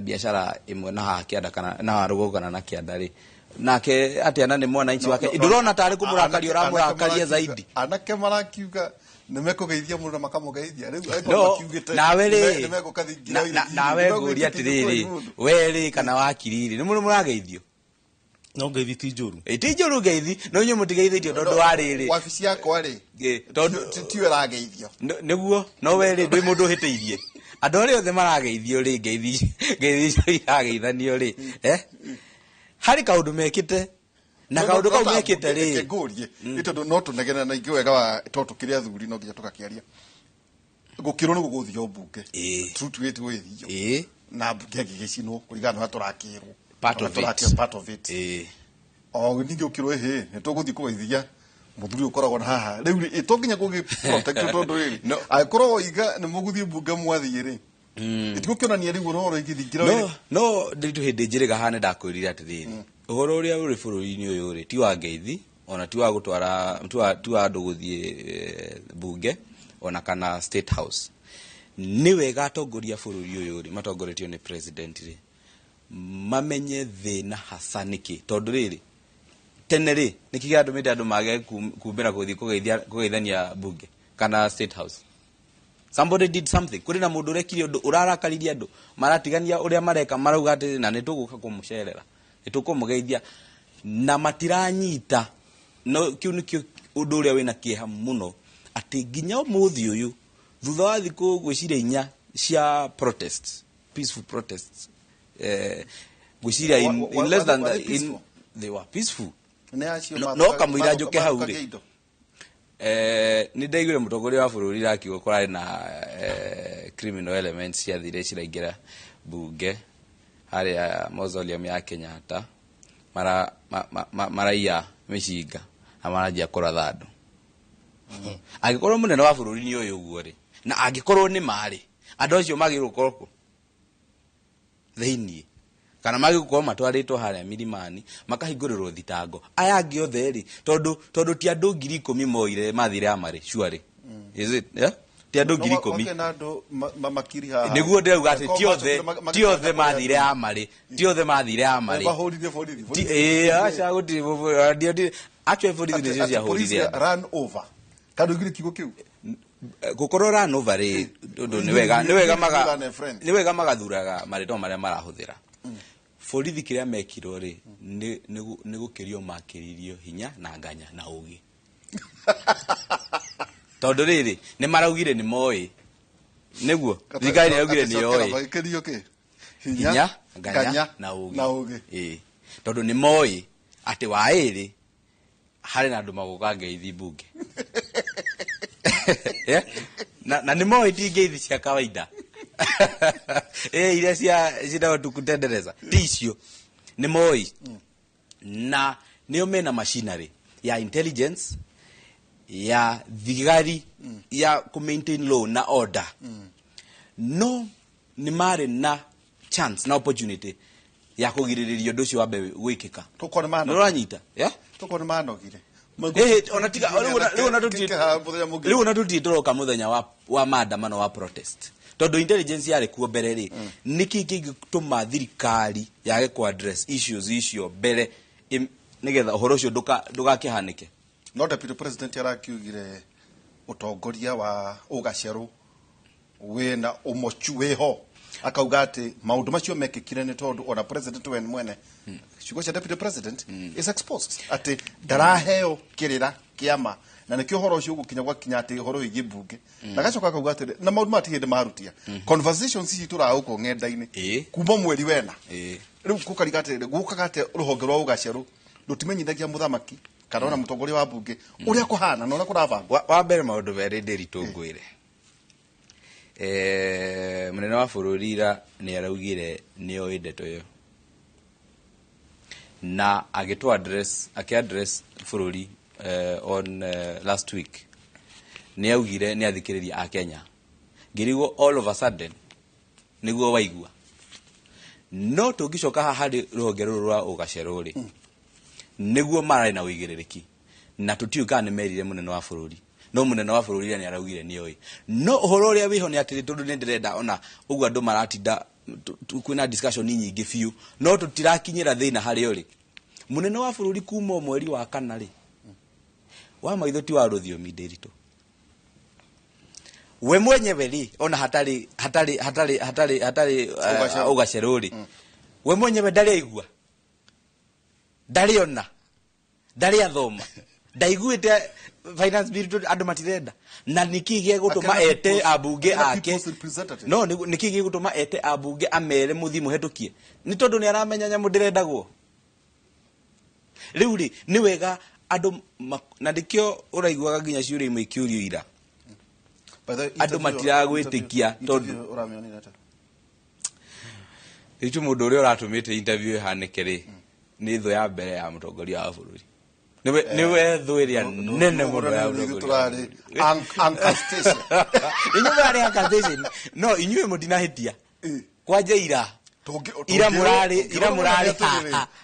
biashara imwe na haha kianda kana na rugo kana na kianda ri nake atiana ni mwananchi wake ndurona tari kumurakaria uramurakaria zaidi anake marakiuga nimekugeithia mundu makamugeithia riu aiko makiugite nawe ri nimegukathingira nawe nguria atiriri we ri kana wakiriri ni mundu murageithio no ngeithi ti njuru ti njuru ngeithi no nyu mutigeithitio tondu wariri wabici yako ri tondu tiwe rageithio niguo no we ri ndwi mundu hiteirie andu ri othe marageithio ri ngeithi irageithanio ri hari kaundu mekite na kaundu kau mekite ri ngurie tondu no tunegena na ingwega wa toto kiria thuri no nginya tukakiaria gukirwo ni guguthio mbunge truth wait withio na mbunge gigicinwo kurigana na turakirwo part of it o ningi ukirwo ni tuguthii kugeithia muthuri ukoragwo na haha riu itonginya gugi protect tondu ri akorwo iga ni muguthii mbunge mwathie ri itikukionania riu ro igithingira no nditu hindi njiriga hane ndakwirira atiriri uhoro uria uri bururi-ini uyu ri ti wa ngeithi ona ti wa gutwara ti wa andu guthie bunge ona kana State House ni wega atongoria bururi uyu ri matongoretio ni president ri mamenye thina hasa niki tondu riri tene ri niki andu mende andu mage kumbira guthie kugeithania bunge kana State House somebody did something kuri na mundu rekire undu urarakariria andu maratigania uria mareka marauga ati na nituguka kumucerera nitukumugeithia na matiranyita no kiu nikio undu uria wina kieha muno ati nginya umuthi uyu thutha wa thiku gwiciria inya cia protests peaceful protests gwiciria in less than they were peaceful no kamuira njuke hau ri ni ndaigire mutongoria wa bururi rakiugo kurari na criminal elements cia thire ciraingira bunge hari mausoleum ya Kenyatta maraiya mishinga amarajia kuratha andu agikorwo munene wa bururi ni uyu uguo ri na agikorwo ni mari andu acio magirwo koroko theini kana magikuwa matwaritwo haria milimani makahingurirwo thitango aya angi othe ri tondu ti andu 10,000 moire mathire amari sure is it ti andu 10,000 na andu mamakiri haha niguo ndeuga ati ti othe mathire amari ti othe mathire amari acha guti actually for this is police run over kadu gire kigo kiu gukorwo run over ri tondu ni wega magathuraga marito maria marahuthira borithi kiria mekirwo ri ni gukirio makiririo hinya na nganya na ugi tondu riri ni maraugire ni moi niguo thigari yaugire ni oi hinya nganya na ugi tondu ni moi ati wa iri hari na andu maguka ngeithi bunge na ni moi ti ngeithi cia kawaida ile cia tukutendereza ticio ni moi na nio mena machinery ya intelligence ya thigari ya ku maintain law na order no ni mare na chance na opportunity ya kugiririria undu ucio wambe gwikika tukone mano uranyita tukone mano gire onatiga riu na tuti turoka muthenya wa maandamano wa protest tondu intelligence yari kuo mbere ri niki kingituma thirikari yage ku address issues icio mbere nigetha uhoro ucio ndugakihanike no deputy president arakiugire utongoria wa ugaceru wena umochu weho akauga ati maundu macio mekikire ni tondu ona president wen mwene ciugo cia deputy president is exposed ati daraheo kirira kiama na nikio horo ucio gukinya gwa kinya ati horo igi bunge na gacoka akauga ati na maundu matihinde marutia conversations ici turauko ng'enda-ini kuma mweri wena riu kukariga ati gukaga ati ruhonge rwa ugaceru rutimenyithagia muthamaki kana ona mutongoria wa bunge uria kuhana na uria kuravanga wa mbere maundu beri ndiritu ngwire munene wa bururira ni araugire ni oi ndeto yo na address bururi on last week ni augire ni athikiriria a Kenya ngirigo all of a sudden niguo waigua no tungicoka haha hari ruhonge ruru rwa ugaceruri niguo marari na uigiririki na tutiuka ni merire munene wa bururi no munene wa bururi ni araugire ni oi no uhoro uria wiho ni atiri tondu ni ndirenda ona uguo andu maratinda kwina discussion nyingi fiu no tutirakinyira thina hari uri munene wa bururi kuma mweri wa kana ri wa maitho ti wa ruthiomi ndirito we mwenyewe ri ona hatari ugaceruri we mwenyewe ndari aigua ndari ona ndari athoma ndaiguite finance bill andu matirenda na nikigie gutuma ete abunge ake no nikigie gutuma ete abunge amere muthimu hetukie ni tondu ni aramenya nyamu ndirendagwo riu ri ni wega andu na ndikio uraiguaga nginya ciuri imwe ikiurio ira andu matiragwitikia tondu riu mundu uria uratumite interview hanike ri ni thu ya mbere ya mutongoria wa bururi niwe thu iria nene mundu ya mutongoria inyume ari ankastation no inyume mutinahitia kwanja ira murari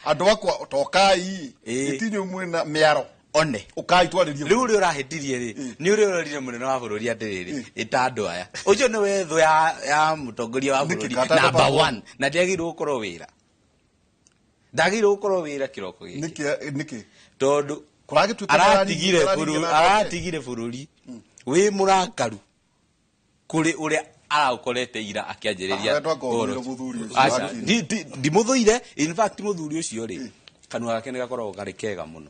andu akwa tokai itinyu mwena miaro one ukai twaririo riu uri urahitirie ri ni uri urorire munene wa bururi atiriri itandu aya ucio niwe thu ya mutongoria wa bururi number 1 na ndiagirwo gukorwo wira ndagirwo gukorwo wira kiroko giki niki tondu aratigire bururi wi murakaru kuri uria araukorete ira akianjiriria ndi muthuire in fact muthuri ucio ri kanua gake ni gakorwo gari kega muno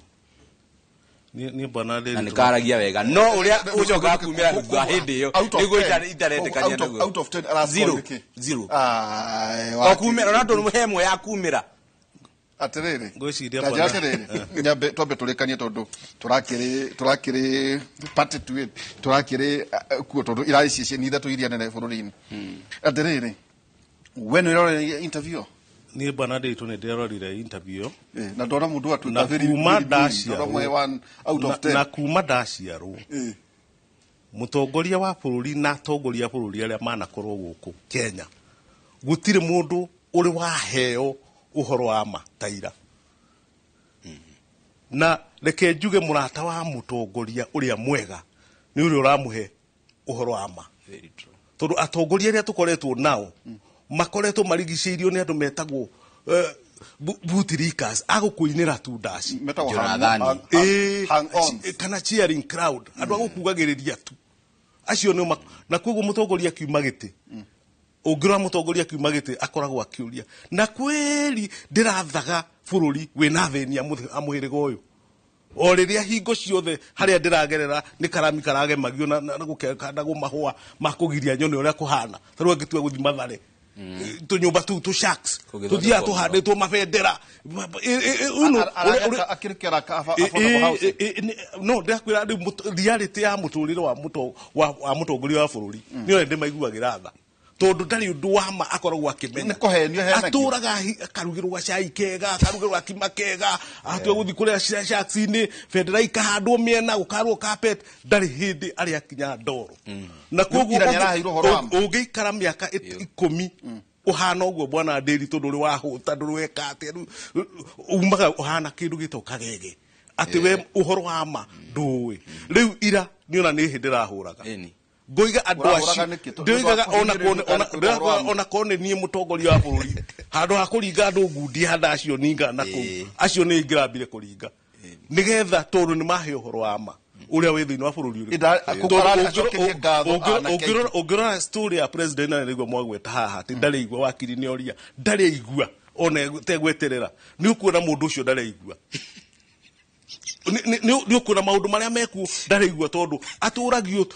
ni bana na nikaragia wega no uria ucoka kumira thutha hindi iyo niguo itaretekania naguo out of 10 zero kwa kumira na tondu hemwe ya kumira atiriri ngwiciria bana atiriri nyambe twambe turekanie tondu turakiri party to it turakiri kuo tondu irai cici ni ithatu iria nene bururi-ini atiriri when we were interview ni bana nditu ni ndirorire interview na ndona mundu atu na kuma ndacia out of 10 na kuma ndaciarwo mutongoria wa bururi na tongoria bururi aria manakorwo guku Kenya gutire mundu uri waheo uhoro wa mataira na reke njuge murata wa mutongoria uria mwega ni uria uramuhe uhoro wa ma very true tondu atongoria aria tukoretwo nao makoretwo marigiceirio ni andu metagwo butirikas agukuinira tu ndaci Jonathan kana cheering crowd andu agukugagiriria tu acio no na koguo mutongoria kiuma giti ungira mutongoria kiuma giti akoragwo akiuria na kweli ndirathaga bururi wina thenia amuhiriga uyu o riria hingo ciothe haria ndiragerera ni karami karage magio na gukekandagwo mahua makugiria nyoni uria kuhana taru angitua guthi Mathare tunyumba tu sharks tuthia tuhanditwo mabendera akirikera no ndakwira reality ya muturire wa mutongoria wa bururi niyo ndi maiguagira tha tondu ndari undu wa ma akoragwo akimenya aturaga akarugirwo gacai kega akarugirwo akima kega atwe guthi kuria sharks ni bendera ikahandwo miena gukarwo carpet ndari hindi ari akinya ndoro na koguo ungiikara miaka 10 uhana uguo bwana Nderi tondu ri wahuta nduru weka ati umaga uhana kindu gitoka gege ati we uhoro wa ma ndui riu ira niona ni hindira huraga ngoiga andu acio ndoigaga ona kone nie mutongoria wa bururi handu ha kuringa andu ngundi handa acio ninga na ku acio ni ngirambire kuringa nigetha tondu ni mahe uhoro wa ma uria wi thiini wa bururi uri ungirora story ya president na niguo mwagweta haha ti ndari igua wakiri ni oria ndari igua ona tegweterera ni ukuona mundu ucio ndari igua ni ukuna maundu maria meku ndari igua tondu aturagio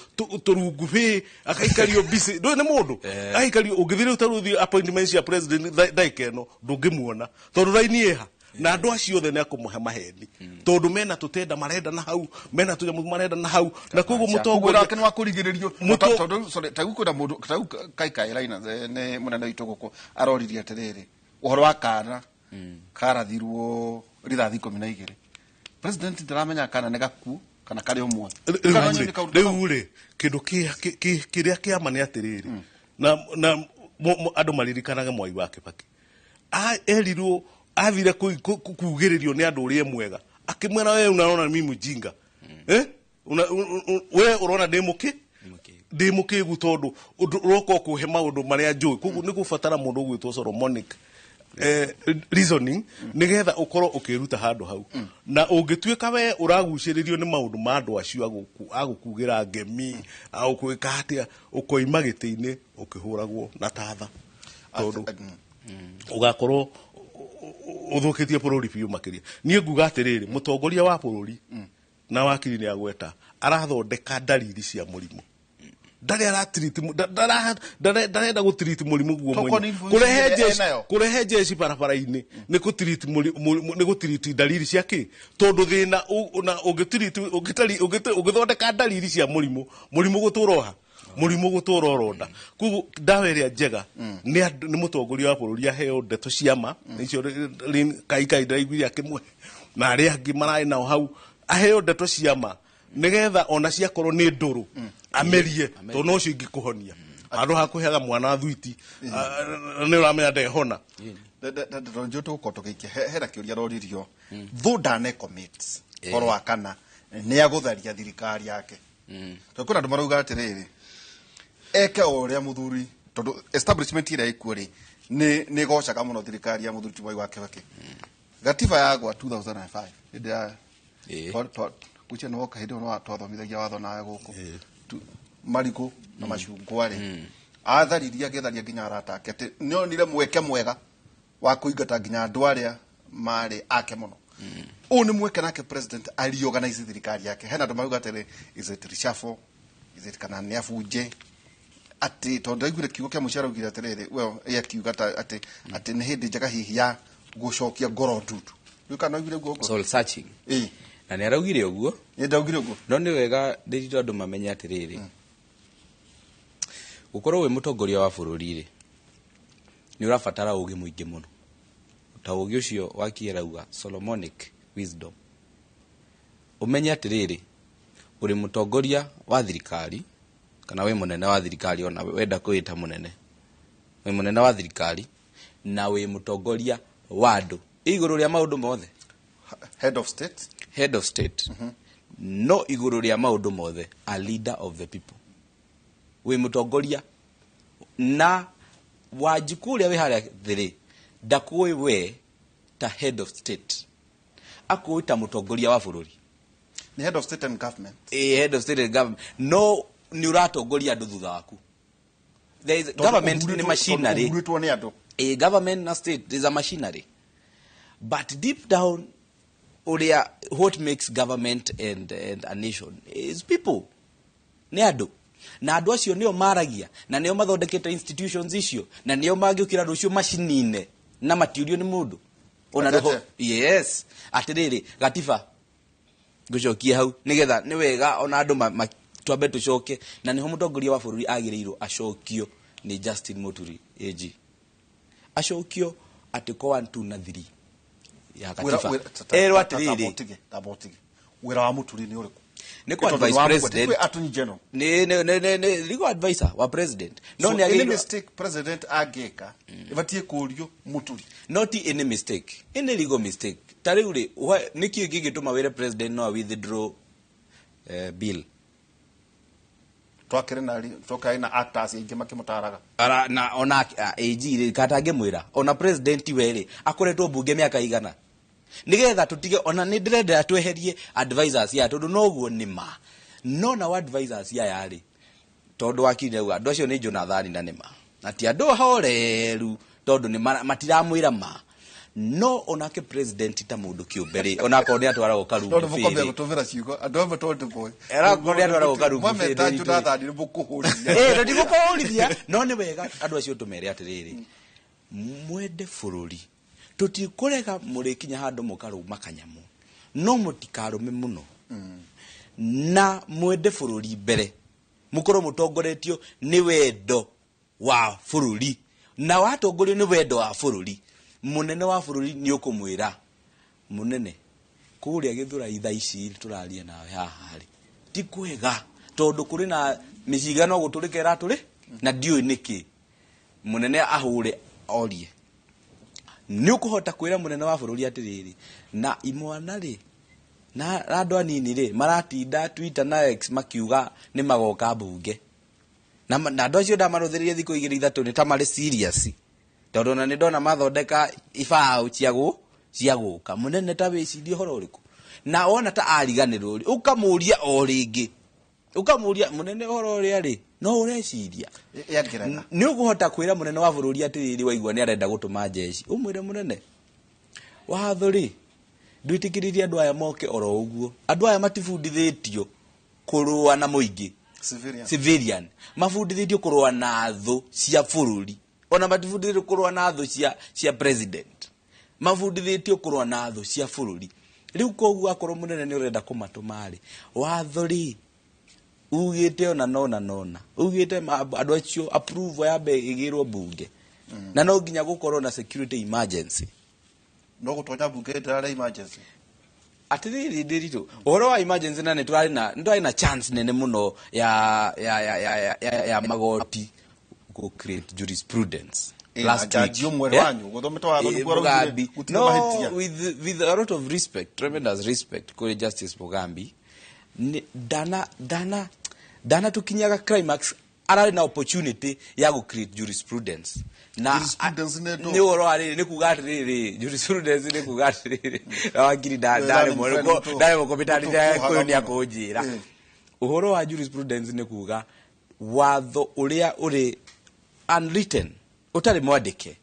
turungu be akaikario bisi ndo ni mundu akaikario ungithire utaruthi appointments ya president daikeno ndungimuona tondu raini eha na andu acio othe ni akumuhe maheni tondu mena tutenda marenda na hau mena tunyamu marenda na hau na koguo mutongoria wake ni wakurigiririo tondu tagukwira mundu kaikai raina ne munene witu guku aroririe atiriri uhoro wa kana karathirwo rithathi 12 president ndaramenya kana ne gaku kana kari umwe riu ri kindu kiria kiama ni atiriri na andu maririkanaga Mwai wa Kibaki erirwo athire kugiririo ni andu urie mwega akimwera we unaona mimi mujinga we urona ndimuki gutondu uroko kuhe maundu maria njui kugu ni gufatara mundu gwitwo Solomonic reasoning nigetha ukoro ukiruta handu hau na ungituika we uraguciririo ni maundu ma andu acio agukugira ngemi au kwika hatia ukoima gitiini ukihuragwo na tatha tondu ugakorwo uthukitie bururi biu makiria nie nguga atiriri mutongoria wa bururi na wakiri ni agweta arathondeka dalili cia murimu ndari ara treat ndarenda gu treat murimu guo mwenye kurehe jeshi barabara-ini ni ku treat ni gu treat dalili cia ki tondu thina na ugitreat ugithondeka dalili cia murimu guturoha murimu guturoronda kugu dawa iria njega ni mutongoria wa bururi aheo ndeto ciama nicio kaikai ndaiguire akimwe na ari angi marai nao hau aheo ndeto ciama nigetha ona ciakorwo ni nduru amerie to no cio ingikuhonia andu hakuhega mwana thwiti ni uramenya ndehona ndio tukotokikia hera kiuria roririo thundane commit horo wakana ni agutharia thirikari yake to kuna ndumaruga atiriri eke oria muthuri tondu establishment ira ikuri ni gocaga muno thirikari ya muthuri Mwai wa Kibaki gatiba yagwa 2005 ndia kuche no kahidi no twathomithagia watho nawe guku mariku na macungwari athariria getharia nginya aratake ati nionire mweke mwega wa kuingata nginya andu aria mari ake muno ni mweke nake president aliorganize thirikari yake hena andu mauga atiri is it reshuffle is it kana ni afuje ati tondu aiguire kiugo kia muciara ugira atiriri well ya kiuga ati ni hindi njega hihi ya gucokia ngoro ndutu riu kana aiguire guo soul searching na ni araugire uguo no ni wega ndiri andu mamenye atiriri gukorwo we mutongoria wa bururi ri ni urabatara ugi muingi muno ta ugi ucio wakierauga Solomonic wisdom umenye atiriri uri mutongoria wa thirikari kana we munene wa thirikari ona wenda kuita munene we munene wa thirikari na we mutongoria wa andu iguru ria maundu mothe head of state no iguru ria maundu mothe a leader of the people we mutongoria na wajikuria we haria thiri ndakuwi we ta head of state akuita mutongoria wa bururi ni head of state and government head of state and government no ni uratongoria andu thutha waku there is government ni machinery government na state is a machinery but deep down what makes government and a nation is people. Ni andu. Na andu acio nio maragia na nio mathondekete institutions icio na nio mangiukira rucio machinine na matiurio ni mundu. Ona roho. Yes. Atiriri gatiba gucokia hau nigetha ni wega ona andu twambe tucoke na niho mutongoria wa bururi agireirwo acokio ni Justin Muturi AG. Acokio atiko 1 2 na 3 ya katiba. Ero atiriri wira wa Muturi ni uriku? Ni kwa vice president attorney general ni legal advisor wa president. No ni any mistake president ageka ibatie kurio Muturi. Not any mistake, any legal mistake. Tariuri niki gigituma wire president no withdraw bill. Toka ina actors ingi makimutaraga ara na ona AG katange mwira ona president wele akoretwo bunge miaka igana nigetha tutige ona ni ndirenda tweherie advisors ya tondu noguo nima no na advisors ya yari tondu wakire uga ndo acio ni Jonathan na nima na ti andu horeru tondu ni matiramwira ma no onake president ta mundu kiumberi onako ni atwara gukaru ndo mukombe gutuvira ciugo andu amwe tondu boy era ko ni atwara gukaru mwame ta Jonathan ni bukuhurithia ndo ndikuhurithia no ni wega andu acio tumere atiriri mwende bururi tutikurega murikinya handu mukaru makanyamu no mutikarume muno na mwende bururi mbere mukoro mutongoretio ni wendo wa bururi na watongorio ni wendo wa bururi munene wa bururi ni ukumwira munene kuria githura itha ici turaria nawe haha ri ti kwega tondu kuri na micigano guturikera turi na ndiu niki munene ahure orie ni ukuhota kwira munene wa bururi atiriri na imwana ri na andu anini ri maratinda Twitter na X makiuga ni magoka bunge na andu acio ndamaruthiririe thiku 2-3 ni ta mari serious tondu na ni ndona mathondeka ifao ciaguka munene ta wicirie horo uriku na wona ta ariganirwo ri ukamuria o ringi ukamuria munene horo ri ari no ureciria ni ukuhota kwira munene wa bururi atiriri waigua ni arenda gutuma jeshi umwire munene watho ri nduitikiriria andu aya moke oro uguo andu aya matifundithitio kurua na muingi civilian mafundithitio kurua na thu cia bururi ona matifundithitio kurua na thu cia president mafundithitio kurua na thu cia bururi riu koguo akorwo munene ni urenda kumatuma ri watho ri ugite ona nona ugite andu acio approve ya be igirwo bunge na no nginya gukorwo na security emergency no gutonya bunge ndara emergency atiriri ndirito horo wa emergency na ni twari na chance nene muno ya magoti go create jurisprudence last week no with a lot of respect, tremendous respect for Justice Mugambi dana tukinyaga climax arari na opportunity ya go create jurisprudence na ni woro ari ni kugatiriri jurisprudence ni kugatiriri awagiri dare mo kopitani ya ko ni akonjira uhoro wa jurisprudence ni kuga watho uria uri unwritten utari mwandike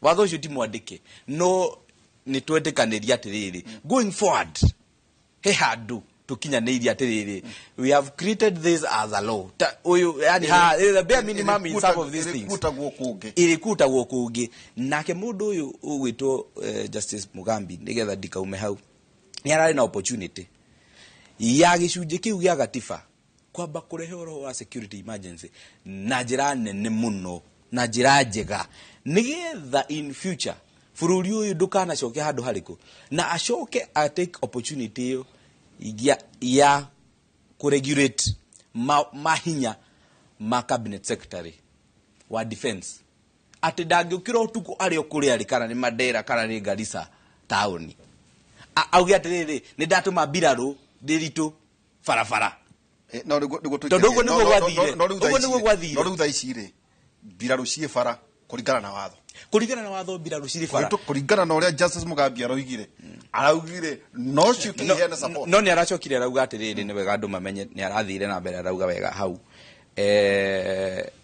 watho ucio ti mwandike no ni twendekaniria atiriri going forward he handu tukinyaniria atiriri we have created this as a law uyu yani the bare minimum in some of these things irikutagwo kungi nake mundu uyu ugwitwo Justice Mugambi nigetha ndikaume hau ni arari na opportunity ya gicunje kiu gia gatiba kwamba kurehe horo wa security emergency na njira nene muno na njira njega nigetha in future bururi uyu ndukana coke handu hariku na acoke a take opportunity yo ya kuregulate mahinya ma cabinet secretary wa defense ati ndangikira utuku ari okuri ari kana ni Mandera kana ni Garissa town augi atiriri ni ndatuma mbiraru ndiritu farafara no rigu tha ici ri mbiraru cie bara kuringana na watho mbiraru cie bara kuringana na uria Justice Mugambi araugire no ciukihe na support no ni aracokire arauga atiriri ni wega andu mamenye ni arathire na mbere arauga wega hau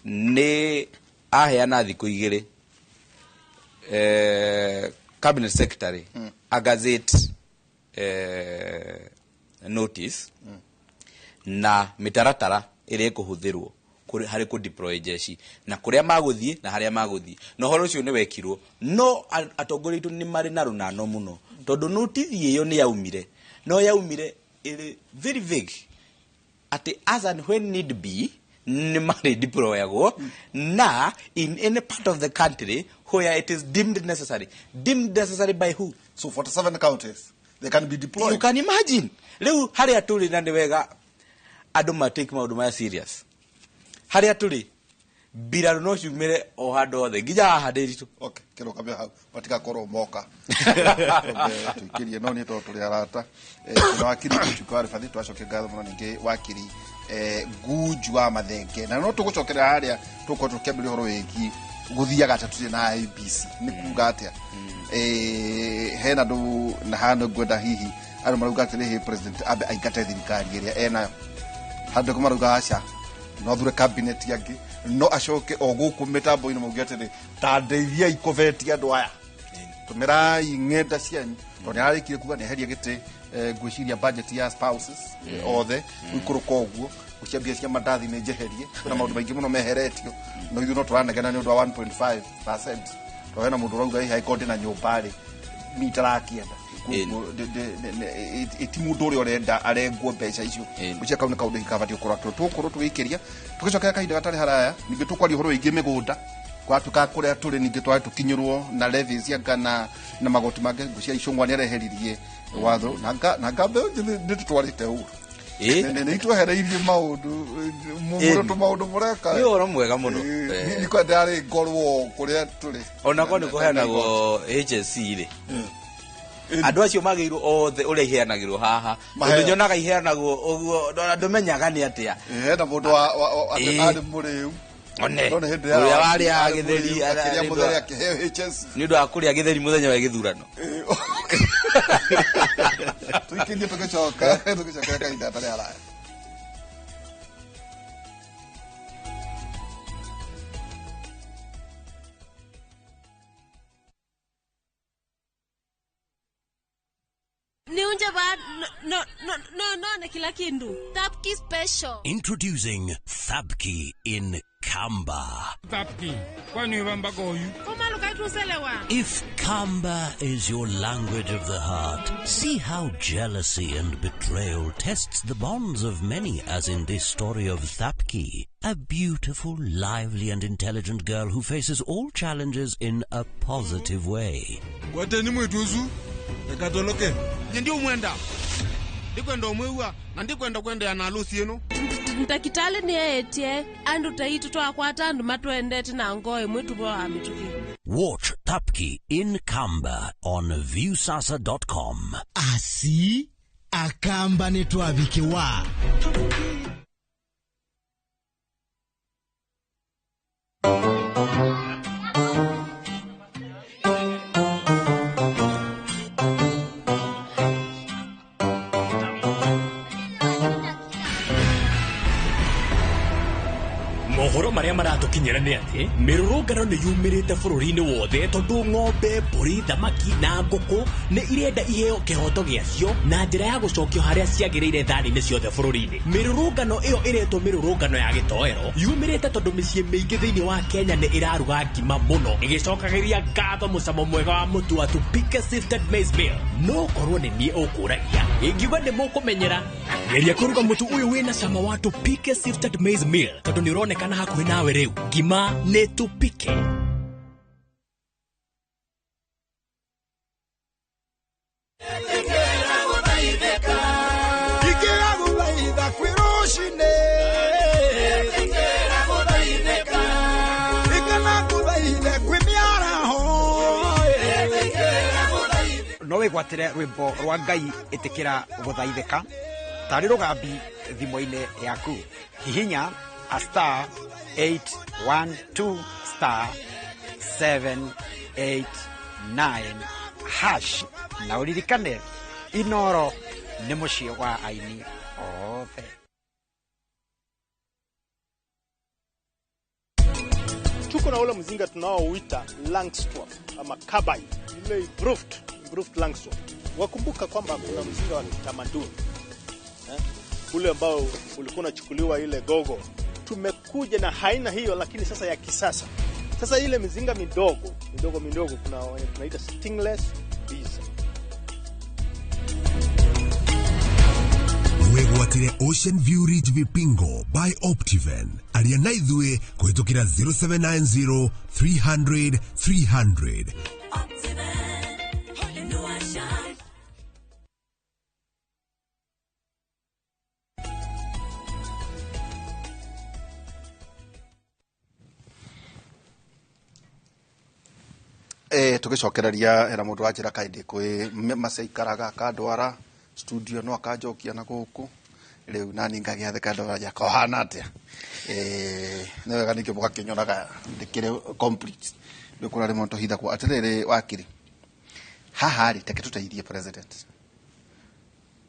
ni aheana thiku igiri cabinet secretary a gazette notice na mitaratara ire kuhuthirwo hari ku deploy jeshi na kuria maguthie na haria maguthie no horo cio ni wekirwo no atongori tu ni mari na runano muno tondu notice iyo ni yaumire no yaumire ire very vague ati as and when need be ni mari deployagwo na in any part of the country where it is deemed necessary by who? So 47 counties they can be deployed. You can imagine leu haria tuli na ndiwega adu ma take maundu ma serious haria tuli biraru no ciumire o handu othe nginya haha ndiritu. Okay, kero kabia hau matika korwo moka tukirie no ni to tuli arata na wakiri kuchukua fadhi twacoke ngatho muno ningi wakiri guju wa mathenge na no tugucokera haria tuko tukembere horo wegi guthiaga tatu na IBC ni kuga atia hena ndu na hando gwenda hihi ari maruga atire president abe aingate thirikari iria ena hando kumaruga acha no thure cabinet yake no acoke o guku mitambo ino mugi atire ta ndeithia ikovetia andu aya tumira ingenda cianyu to ni arikire kuga ni heria gite gwiciria budget ya spouses othe ikuruka oguo uciambia cia mandathi ni jeherie na maundu maingi muno meheretio no ithu no turanegena ni undu wa 1.5% to hena mundu rauga high court na nyumbari mitarakienda itimu nduri orenda arengwo mbeca icio ucia kauna kaundu hikabatio kuratwo tukuru tugikiria tugicokera kahinda gatari haraya ningi tukwari horo ingi migunda kwa tukakuria turi ningi twari tukinyurwo na levies ya gana na magoti mage gucia icungwa ni areheririe watho na ngabe ndi tutwarite uru ni twehereirie maundu mumuro tu maundu mureka ni oro mwega muno ni kwa ndari ngorwo kuria turi ona ko ni kuheanagwo HSC ri andu acio magirwo othe uri iheanagirwo haha ndu nyonaga iheanagwo uguo andu menyaga ni atia hena mundu wa ati muriu one uria wari agitheri akiria mutheri akiheo HSC ni ndu akuria githeri muthenya wa githurano tukirie tugicoka kahinda tari haraya no kila kindu Thabki special introducing Thabki in Kamba. Thabki kwani wamba goyu koma lukatuselewa. If Kamba is your language of the heart, see how jealousy and betrayal tests the bonds of many, as in this story of Thabki, a beautiful, lively and intelligent girl who faces all challenges in a positive way. Wateni mwetuzu ekatoloke ndio mwenda ndikwenda omwewa na ndikwenda kwenda na alusi eno ntakitale ni etie andu taitu twakwata andu matwendete na ngoe mwetu wa mituki. Watch Thabki in Kamba on viewsasa.com. Asi akamba netwabikiwa mohoro maria maratukinyira ni ati mirurungano ni yumirite bururi-ini wothe tondu ng'ombe mburi thamaki na nguku ni irenda iheo kihoto giacio na njira ya gucokio haria ciagiriire thani-ini ciothe bururi-ini. Mirurungano iyo iretwo mirurungano ya gitoero yumirite tondu micii miingi thiini wa Kenya ni iraruga ngima muno igicokagiria ngatho mucamo mwega wa mutu wa Tupike Sifted Maize Meal. No korwo ni nie ukuragia ingiuga ni mukumenyera geria kuruga mutu uyu wina cama wa Tupike Sifted Maize Meal tondu ni uronekana hakuhi nawe riu. Ngima ni Tupike. no wigwatire rwimbo rwa Ngai itikira guthaithika tari rugambi thimo-ini yaku hihinya *812 *789# na uririkane Inoro ni mucii wa aini othe. Tuko na ule mzinga tunaouita Langstroth ama Kabay, ile improved Langstroth. wakumbuka kwamba kuna mzinga wa kitamaduni ule ambao ulikuwa unachukuliwa ile gogo. Tumekuja na haina hiyo, lakini sasa ya kisasa. Sasa ile mizinga midogo kuna tunaita stingless bees. Wegwatire Ocean View Ridge Vipingo by Optiven. Aliana ithue kuhitukira 0790 300 300. Tugicokereria era mundu ajira kaindi kwi maceikaraga kandwara studio no akajokia na guku riu nani ngagia theka ndwara ya kohana atia ne wega nikyo mugakinyonaga ndikire complete ndio kuna rimo to hitha kwa atiriri wakiri haha ri teke tutairie president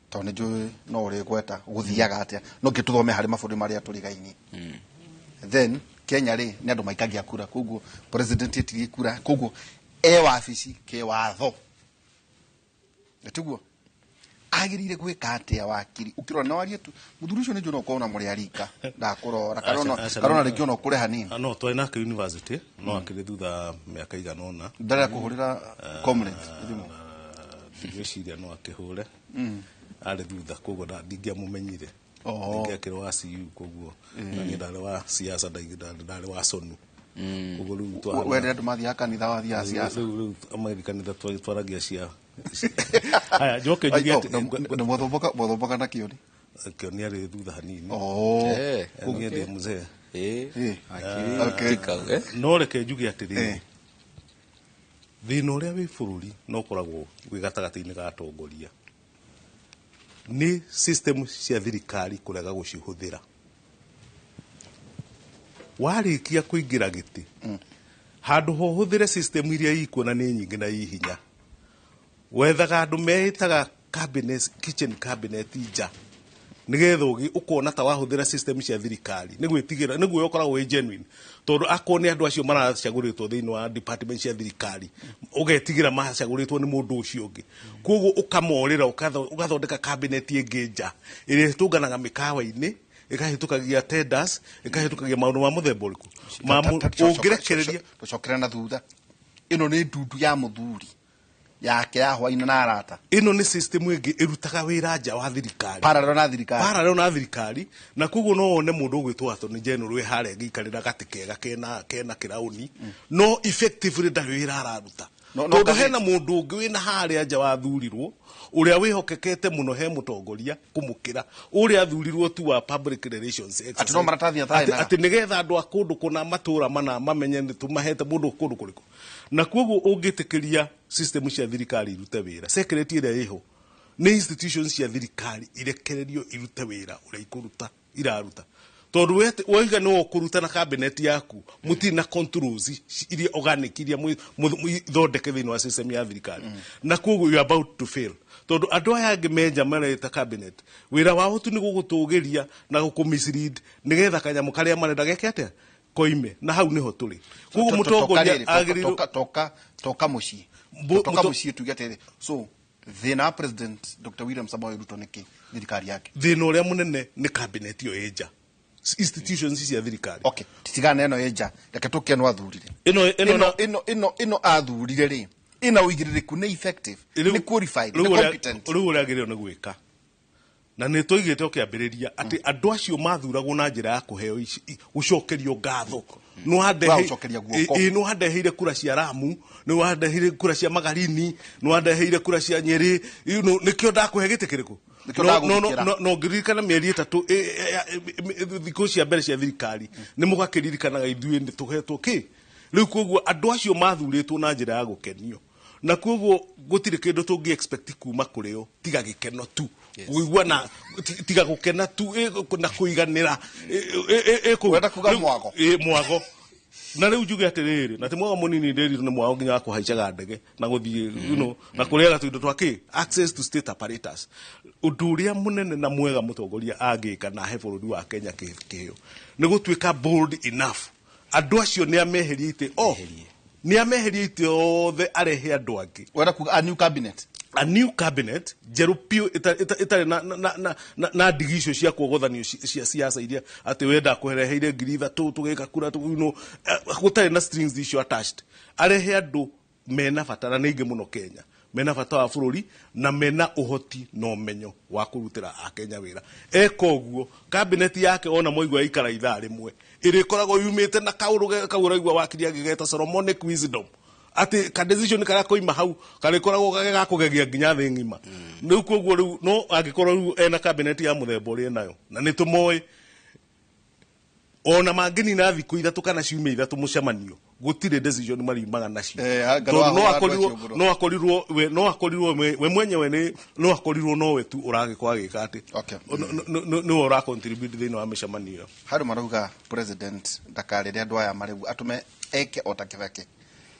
to ne jo no uri gweta guthiaga atia no ngituthome hari maburi maria turigaini then Kenya ri ni andu maikagia kura kuguo president etirie kura kuguo wabici ke watho etiguo agirire gwika atia wakiri ukirona warie tu muthuri ucio ni njuna ukona muri arika ndakurora karona ringi ona kure hanini no twai nake university no akire thutha miaka igana ona ndara kuhurira comrades ndiciria no akihure ari thutha koguo ndingia mumenyire ngia kiro wa CU koguo na ndare wa siasa ndare wa sonu wende andu mathia kanitha wa thia siasa Amerika kanitha twaragia cia aya joke jigete ndo mothoboka na kioni kioni ari thutha hanini ngie ndi mzee akiri no reke njuge atiri thina uria wi bururi no koragwo wi gatagati-ini ga atongoria ni system cia thirikari kurega gucihuthira warikia kuingira giti handu ho huthire system iria ikuona ni nyingi na ihinya wethaga andu meitaga cabinet kitchen cabinet nja nigetha ukona ta wahuthira system cia thirikari nigwitigira niguo yokoragwo wi genuine tondu akoni andu acio maracaguritwo thiini wa department cia thirikari ugetigira macaguritwo ni mundu ucio ungi koguo ukamorira ugathondeka cabinet ingi nja iria tunganaga mikawa-ini ikahitukagia tenders ikahitukagia maundu ma muthemba uriku ungirekereria tucokera na thutha ino ni ndundu ya muthuri yake ya hwaina na arata ino ni system ingi irutaga wira nja wa thirikari parallel na thirikari na koguo no one mundu ugwitwo Attorney General we hare ngikarira gati kega kena kirauni no effectively da wira araruta tondu hena mundu ungi wina hare nja wa thurirwo uria wihokekete muno he mutongoria kumukira uria thurirwo tu wa public relations ati no maratathi athaina ati nigetha andu akundu kuna matura mana mamenye ni tumahete mundu kundu kuriku na koguo ungitikiria system cia thirikari irute wira secretary iria iho ni institutions cia thirikari irekererio irute wira uria ikuruta iraruta tondu waiga no kuruta na cabinet yaku mutina controls iria organic iria thondeke thiini wa system ya thirikari na koguo you about to fail tondu andu aya angi menja mareta cabinet wira wao tu ni gugutugiria na gukumislead nigetha kanyamu karia marenda geke atia koime na hau niho turi koguo mutongoria agiriru toka mucii tugete so thina president Dr. William Samoei Ruto niki thirikari yake thina uria munene ni cabinet yo eja institutions cia thirikari okay titigane eno eja reke tukenwa athurire ino athurire ri ina uigiririku ni effective ni qualified ni competent riu uria agiriro ni gwika na ni toigite okiambiriria ati andu acio mathuragwo na njira ya kuheo gucokerio ngatho no handeheire kura cia Ramu no handeheire kura cia Magarini no handeheire kura cia Nyeri nikio ndakuhe giti kiriku no ngirikana mieri 3 thiku cia mbere cia thirikari ni mugakiririkanaga ithuĩ ni tuhetwo ki riu koguo andu acio mathuritwo na njira ya gukenio na koguo gutire kindu tungi expect kuma kurio tiga gikeno tu wigwa na tiga gukena tu na kuiganira kwenda kuga mwago na riu njuge atiriri na ti mwago munini nderi ni mwago nginya kuhaicaga ndege na guthie na kuriaga tuindo twaki access to state apparatus undu uria munene na mwega mutongoria angika na he bururi wa Kenya kihio ni gutuika bold enough andu acio ni ameheriite ni ameheriite othe arehe andu angi wenda kuga a new cabinet a new cabinet jerupio ita na digisho cia kuogothanio cia siasa iria ati wenda kuhereheire ngiri tu tugika kura tu no gutari na strings icio attached arehe andu mena fatara ningi muno Kenya mena bata wa bururi na mena uhoti no menyo wa kurutira a Kenya wira ekoguo cabinet yake ona moigwa ikara ithaa rimwe irikoragwo yumite na kaurugwa wakiria gigeta Solomonic wisdom ati ka decision kara koima hau kare koragwo gakugegia nginya thi ngima riu koguo riu no agikorwo riu ena cabinet ya muthemba uri nayo na nitumoy ona mangini na thiku ithatu kana ciumia ithatu mucemanio gutire decision mariumaga nacio no akorirwo we mwenyewe no akorirwo no we tu uragikwa gika ati no ura contribute thini wa micemanio haru marauga president ndakarire andu aya marigu atume eke otakithake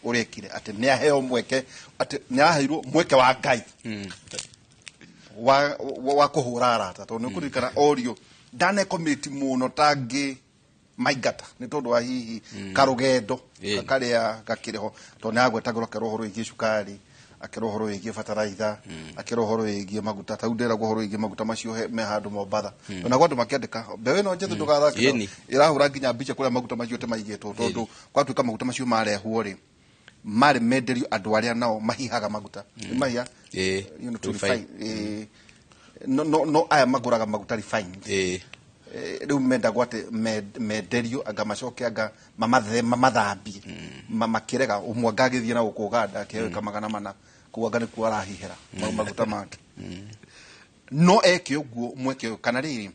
urekire ati ni aheo mweke ati ni aheirwo mweke wa Ngai wa kuhura arata to ni kurikana orio dane committee muno tangi maigata ni tondu wa hihi karugendo karia gakiriho to ni agwetagwo kerohoro igi cukari akerohoro igi fataraitha akerohoro igi maguta taudera gohoro igi maguta macio me handu Mombatha ona gwandu makiandika bewe no njethu ndugathaka irahura nginya mbica kuria maguta macio te maigitwo tondu kwatuika maguta macio marehwo ri mari menderio andu aria nao mahihaga maguta mahia you know to refine no aya maguraga maguta refined riu menda gwate menderio anga macoke anga mamathambi makirega umwe ngagithie na ukuganda keweka magana mana kuanga ni kuarahihera maguta make no eke uguo mweke kana riri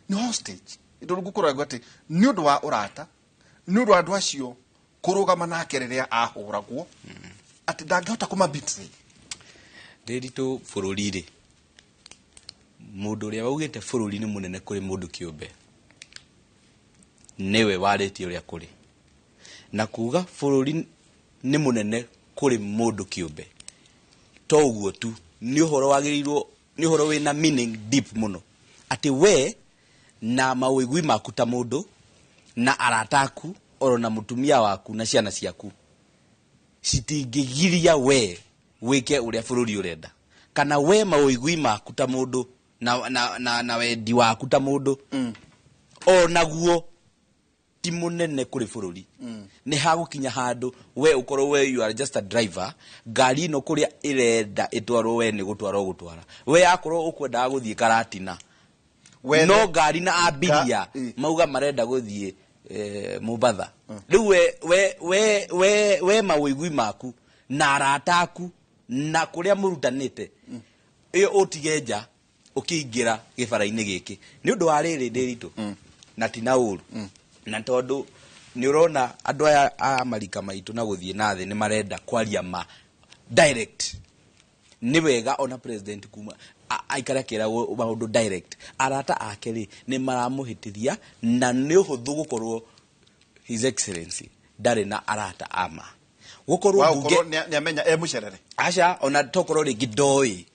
ni hostage ndo gukora gwate ni undu wa urata ni undu andu acio kurugama nake riria ahuragwo ati ndangihota kuma betray Ndiritu bururi mundu uria waugite bururi ni munene kuri mundu kiumbe niwe wariti uria kuri na kuga bururi ni munene kuri mundu kiumbe to uguo tu ni uhoro wagirirwo ni uhoro wina meaning deep muno ati we na mawigwi maku ta mundu na arataku oro na mutumia waku na ciana ciaku citingigiria we wike uria bururi urenda kana we mawigwi maku ta mundu na wendi waku ta mundu o naguo ti munene kuri bururi ni hagukinya handu we ukorwo we you are just a driver gari no kuria irenda itwarwo we ni gutwara we akorwo ukwenda guthie Karatina no gari na abiria mauga marenda guthie Mombatha riu we mawigwi maku na arataku na kuria murutanite iyo utigeja ukiingira gibara-ini giki ni undu wa riri Ndiritu na tina uru na tondu ni urona andu aya a marika maitu na guthie na thi ni marenda kwaria ma direct ni wega ona president kuma aikara kira maundu direct arata akeri ni maramuhitithia na ni uhuthu gukorwo his excellency ndari na arata ama gukorwo bunge ni amenya mucerere acha ona tokorwo ringi ndoi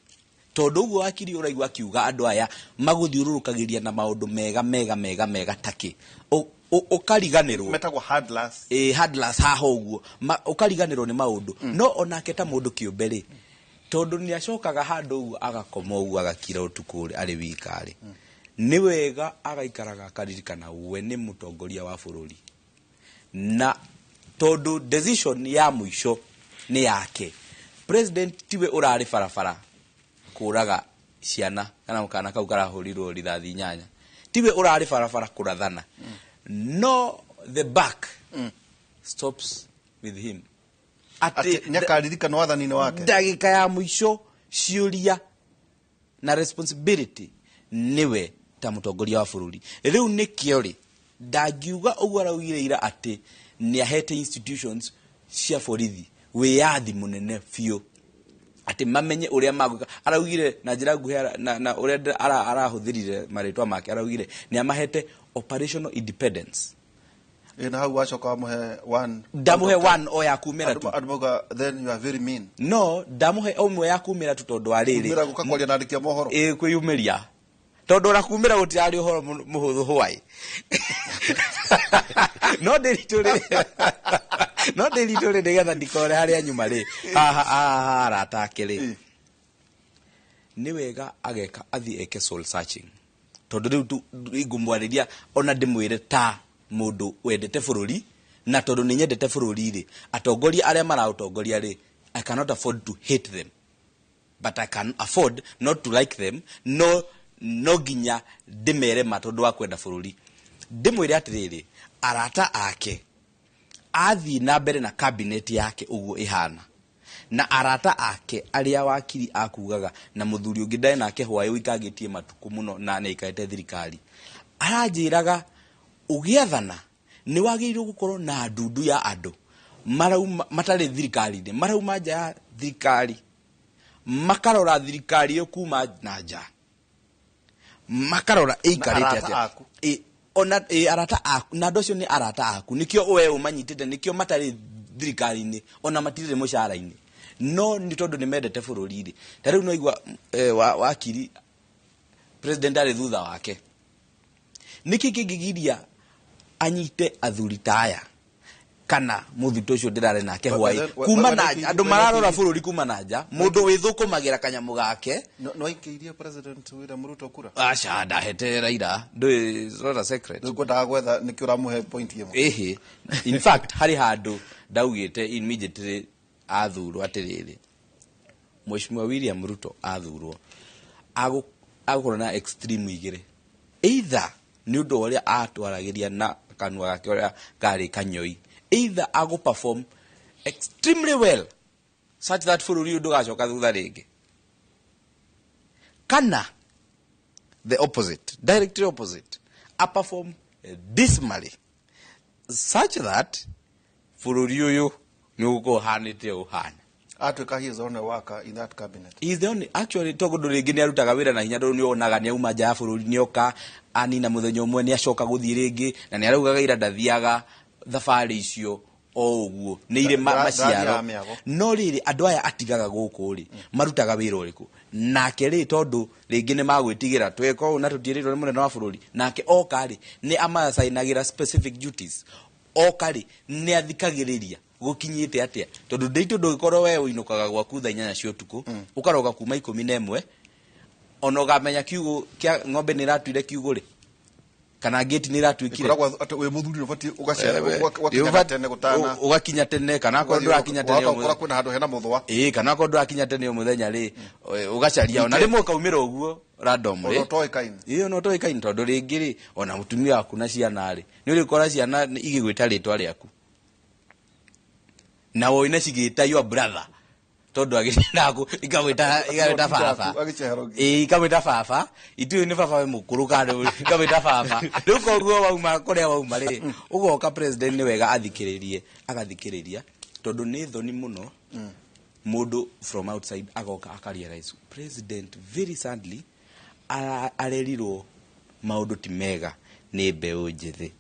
tondu uguo akiri uraigwa akiuga andu aya maguthiururukagiria na maundu mega taki ukariganirwo metagwo hardless hardless haho uguo ukariganirwo ni maundu no onake ta mundu kiumberi tondu ni acokaga handu uguo agakoma uguo agakira utukuri ari wikari ni wega agaikaraga akaririkana we ni mutongoria wa bururi na tondu decision ya muisho ni yake president tiwe urari farafara kuraga ciana kana mukana kau karahurirwo rithathi 8 tiwe urari farafara kurathana no the back stops with him ati nyakaririkana wathani-ini wake ndagika ya muisho ciuria na responsibility niwe ta mutongoria wa bururi riu nikio ri ndagiuga uguo araugire ira ati ni ahete institutions cia borithi wiyathi munene fiu ati mamenye uria maguka araugire na njira nguhe na uria arahuthirire maritwa make araugire ni amahete operational independence na hau acoka muhe one damuhe one o ya kumira tu admoga then you are very mean no damuhe omwe ya kumira tu tondu ariri kumira gukakwaria na ndikia mohoro kwiyumiria tondu ra kumira gutiari uhoro muhuthu hwai no Ndiritu no Nderitu ri ndigetha ndikore haria nyuma ri arata ake ri ni wega ageka athi eke soul searching tondu riu ingumwariria ona ndimwire ta mundu wendete bururi na tondu ni nyendete bururi ri atongoria aria marautongoria ri I cannot afford to hate them but I can afford not to like them no ginya ndimere matondu wa kwenda bururi ndimwire atiriri arata ake athi na mbere na cabinet yake uguo ihana na arata ake aria wakiri akugaga na muthuri ungi ndai nake hwayo ikagitie matuku muno na nikaete thirikari aranjiraga ugiathana ni wagirwo gukorwo na ndundu ya andu matari thirikari ni marauma nja ya thirikari makarora thirikari yo kuma na nja makarora ikarite atia ona arata aku na ndocio ni arata aku nikio we umanyitite nikio matari thirikari ni ona matirire mushara-ini no ni tondu ni mendete bururi ri tariu no igwa wakiri president ari thutha wake niki kingigiria anyite athuri taya kana muthuto ucio ndirare nake hwai kuma na andu mararora bururi kuma na nja mundu withukumagira kanyamu gake no ikiiria president William Ruto kura acha ndahete Raila is not a secret ngwendaga gwetha niki uramuhe point yemo in fact hari handu ndaugite immediately athurwo atiriri Mheshimiwa William Ruto athurwo agukorwo na extreme igire either ni undu uria atwaragiria na kanua gake uria gari kanyoi either ago perform extremely well such that bururi undu gacoka thutha ringi kana the opposite directly opposite a perform dismally such that bururi uyu ni uko hanite uhana atuka he is the only worker in that cabinet. He is the only actually togodo ringi ni arutaga wira na hinya ndu ni onaga ni auma nja bururi ni oka ani na muthenya umwe ni acoka guthii ringi na ni araugaga ira ndathiaga thabari icio o uguo ni ire maciaro no riri andu aya atigaga guku ri marutaga wira uriku nake ri tondu ringi ni magwitigira tweko na tutirirwo ni munene wa bururi nake oka ri ni amasainagira specific duties oka ri ni athikagiriria gukinyite atia tondu ndeitu ndugikorwo we uinukaga gwaku tha 8 cia utuku ukaroga kuma 11 ono gamenya kiugo kia ng'ombe ni ratuire kiugo ri kana gate ni ratuikire we muthuri ubati ugakinya tene gutana ugakinya tene kana ko ndurakinya tene ukora kwina handu hena muthwa kana ko ndurakinya tene muthenya ri ugacaria ona rimwe kaumira uguo random ri no toikaini tondu ringi ri ona mutumia waku na ciana ri ni urikora ciana igigwita ritwa riaku na woine cigita your brother tondu agitinaku igawita baba igawita baba itu ni baba we mukuru kandu igawita baba ruko guo wauma kuria wauma ri ugoka president ni wega agathikiriria tondu ni thoni muno mundu from outside agoka akarealize president very sadly arerirwo maundu ti mega ni mbeu njithi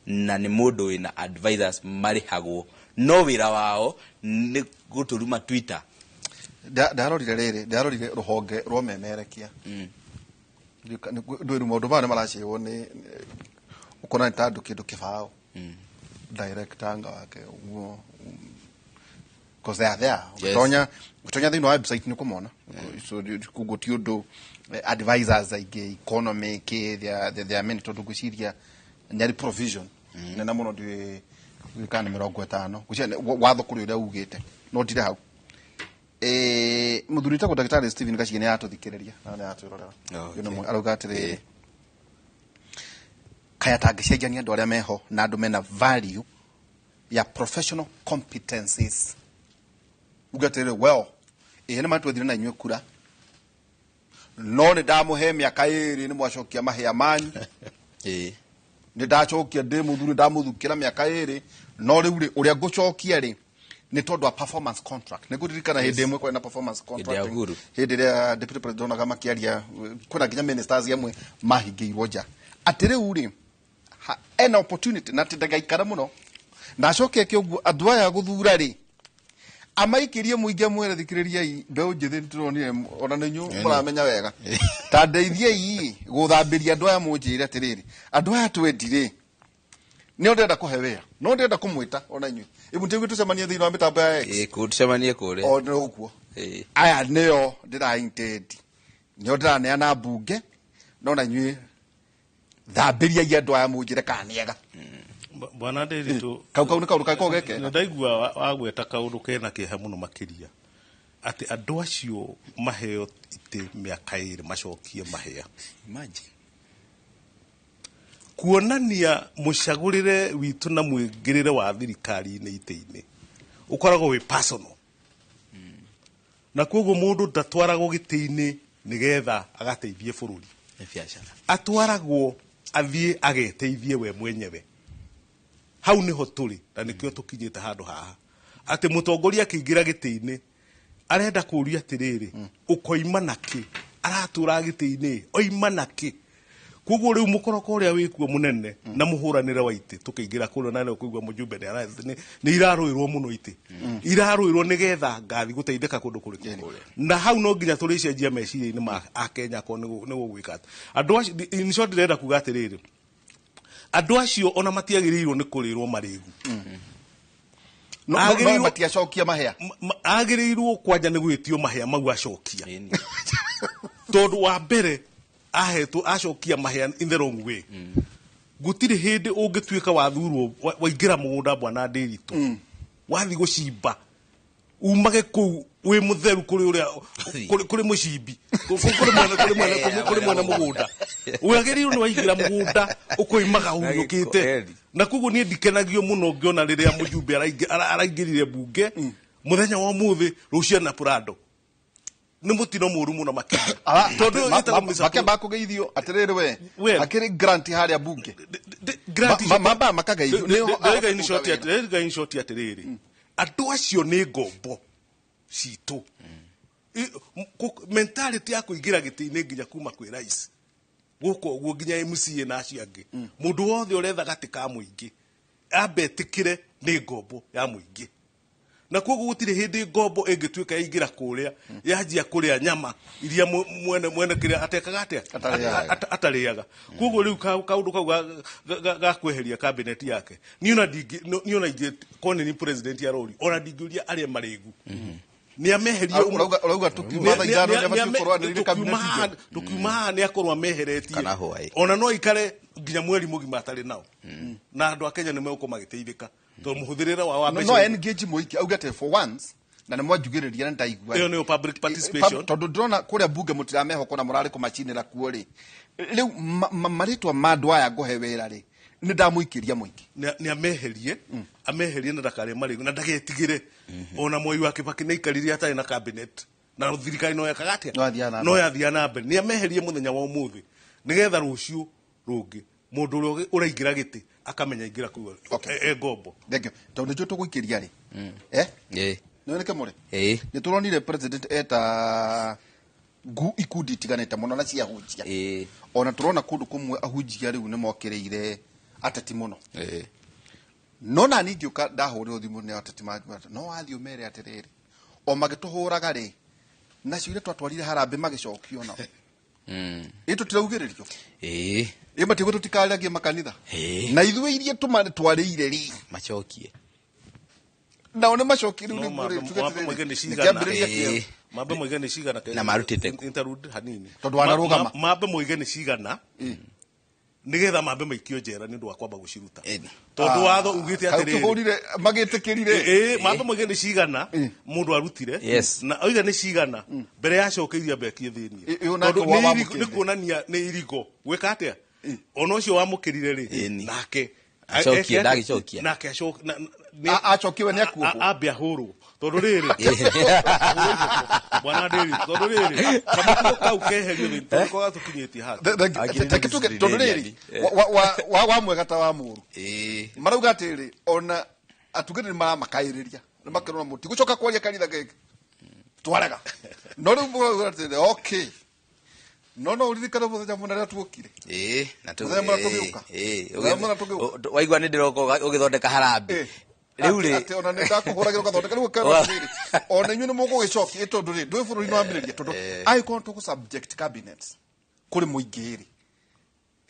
na ni mundu wina advisors marihagwo no wira wao ni guturuma Twitter ndarorire ruhonge rwa memerekia ndu mundu bana maracirwo ni ukona ntandu kindu kibao director anga wake uguo cause they are gutonya thino website ni kumona so kuguti undu advisors aige economic they are many tondu guciria nyari provision nena muno ndi wikana 50 gucia watho kuri uria ugite no ndire hau muthuri ta Daktari Stephen Gachige ni atuthikiriria na ni atwirorera no arauga atiri kaya tangicenjania andu aria meho na andu mena value ya professional competencies ugatire well ni matwethire na inywe kura no ni ndamuhe miaka 2 ni mwacokia mahia manyu ni ndacokia ndi muthuri ndamuthukira miaka 2 no riu uria ngucokia ri ni tondu a performance contract niguririkana hindi imwe kwa na performance contract hindi ria deputy president kama kiaria kuna ginya ministers yamwe mahingiirwo nja atire uri an opportunity na tindaga muno na coke kiogu andu aya guthura ri amaikirie muinge mwere thikiriria mbeu njithi ntironi ona ninyu muramenya wega ta ndeithie ii guthambiria andu aya munjire atiriri andu aya twendire Nĩ ndenda kũhe wĩra. No ndenda kũmwĩta ona inyuĩ. Ibunte gwitu cemanie thĩinĩ wa mĩtambo ya X. Kucemanie kũrĩa. O nĩ ũguo. Aya nĩo ndĩraintendi. Nĩo ndĩraneana mbunge. No na inyuĩ thambĩria andũ aya mũnjĩre kana nĩega. Bwana Nderitu. Kau nĩ kaũndũ kako geke. Ndaigua wagweta kaũndũ kena kĩeha mũno makĩria. Ati andũ acio maheo ite mĩaka 2 macokie mahea. Imagine. Kuonania mũcagũrĩre witũ na mwĩngĩrĩre wa thirikari-inĩ itĩ-inĩ ũkoragwo wĩ personal. Na koguo mũndũ ndatwaragwo gĩtĩ-inĩ nĩgetha agateithie bũrũri. Atwaragwo athiĩ ageteithie we mwenyewe. Hau nĩho tũrĩ na nĩkĩo tũkinyĩte handũ haha. Atĩ mũtongoria akĩingĩra gĩtĩ-inĩ arenda kũũria atĩrĩrĩ ũkoima nakĩ, aratũra gĩtĩ-inĩ oima nakĩ. Koguo rĩu mũkoroko ũrĩa wĩkuo mũnene na mũhũranĩre wa itĩ tũkĩingĩra kũrĩa na leo kũigua mũjumbe nĩ irarũĩrwo mũno itĩ. Irarũĩrwo nĩgetha ngathi gũteithĩka kũndũ kũrĩ. Na hau no nginya tũrĩcenjia meciria-inĩ ma Akenya ko nĩ gũgwĩka. Andũ acio nĩcio ndĩrenda kuga atĩrĩrĩ. Andũ acio ona matiagĩrĩirwo nĩ kũrĩrwo marĩgu. No matiacokia mahea. Agĩrĩirwo kwanja nĩ gwĩtio mahea mau acokia. Tondũ wa mbere ahetwo acokia mahea in the wrong way. Gutire hĩndĩ ũngĩtuĩka wathurwo waingĩra mũgũnda Bwana Nderitu. Wathi gũcimba. Umage kũu wĩ mũtheru kũrĩ mũcimbi. Kũrĩ mwena mũgũnda. Wagĩrĩirwo nĩ waingĩra mũgũnda ũkoimaga ũnyũkĩte. Na koguo niĩ ndikenagio mũno ngĩona rĩrĩa mũjumbe araingĩrire mbunge mũthenya wa ũmũthĩ Rũciana Prado. Nĩ mũtino mũru mũno makĩria. Tondũ makĩamba kũgeithio atĩrĩrĩ we akĩrĩ grant harĩa mbunge. Mamba makageithio. Nĩho in short atĩrĩrĩ. Andũ acio nĩ ngombo citũ. Mentality ya kũingĩra gĩtĩ-inĩ nginya kuma kwĩ rais. Gũkũ nginya MCA na acio angĩ. Mũndũ wothe ũretha gatĩ ka mũingĩ ambetĩkĩre nĩ ngombo ya mũingĩ. Na koguo gũtirĩ hĩndĩ ngombo ĩngĩtuĩka yaingĩra kũrĩa yanjia kũrĩa nyama iria mwene kĩrĩa atekaga atĩa atarĩaga. Koguo rĩu kaũndũ kau ga kweheria cabinet yake niona ingĩ kone ni president ya rori ona ndingĩũria arĩa marĩgu. Nĩ ameherie urauga tukiuma ithano nyabati kũrwanĩrĩire cabinet tukiuma nĩ akorwo ameheretie ona no ikare nginya mweri mũgima atarĩ nao. Na andũ a Kenya nĩ megũkorwo magĩteithĩka. To muhudhirira wa mbeca no engage muiki augate for once na nĩ mwajugĩrĩria na ndaigua iyo nĩ public participation tondũ ndrona kũrĩa bunge mũtiramehoko na mũrarĩ kũmacinĩra kuo rĩ rĩu marĩtwa ma andũ aya ngũhe wĩra rĩ nĩ ndamũikĩria mũingĩ nĩ ameherie na ndakare marĩ na ndagetigĩre ona Mwai wa Kibaki nĩ ikarire atarĩ na cabinet na thirikari no yakaga atĩa no yathia na mbere nĩ ameherie mũthenya wa ũmũthĩ nĩgetha rũciũ rũngĩ mũndũ ũrĩa ũraingĩra gĩtĩ akamenya ingĩra kuo ngombo. Thengio tondũ nĩtũ tũgũikĩria rĩ nĩoneke mũre nĩ tũronire president eta ikundi itiganĩte mũno na cia hunjia ona tũrona kũndũ kũmwe ahunjia rĩu nĩ mokĩrĩire ateti mũno no na ningĩ ndahũrĩrwo thimũ nĩ ateti no wathiĩ ũmere atĩrĩrĩ o magĩtũhũraga rĩ nacio iria twatwarire harambĩ magĩcokio nao tũtiraugĩrĩrio matigwo tũtikaragie makanitha na ithuĩ iria twarĩire rĩ macokie nao nĩ macokie rĩu mambe moige nĩ cigana na marutĩte interlude hanini tondũ wanarũgama mambe moige nĩ cigana nigetha mambe maikio njera nĩ ũndũ wa kwamba gũciruta tondũ watho ugĩte atĩrĩrĩ tũhũrire magĩtĩkĩrire mambe moige nĩ cigana mũndũ arutire na oiga nĩ cigana mbere ya cokeiria bekie thĩinĩ tondũ nĩ kuonania nĩ irigo gwĩka atĩa ona ũcio wamũkĩrire rĩ nake acokia ndagicokia nake acokiwe nĩ akuo ambia hũrwo tondũ rĩrĩ Bwana Nderitu tondũ rĩrĩ kamũtugo kau keherio nĩ tondũ gatukinyĩtie hata tondũ rĩrĩ wa mwega ta wa mũru marauga atĩrĩ ona atungĩrĩri maramakaĩrĩria nĩ makĩrona mũti gũcoka kwaria kanitha gĩkĩ twarega no rĩu mũrauga atĩrĩ okay no uririkana mũthenya mũnene tuokire na waigua nĩ ndĩroka ũgĩthondeka harambĩ rĩu rĩ ati ona nĩ ndakũhũragĩra ũgathondeka rĩu ũkerwo atĩrĩrĩ ona inyuĩ nĩ mũgũgĩcokia tondũ rĩ ndũĩ bũrũri nĩ wambĩrĩria tondũ agĩkorwo tũgũ subject cabinet kũrĩ mũingĩ rĩ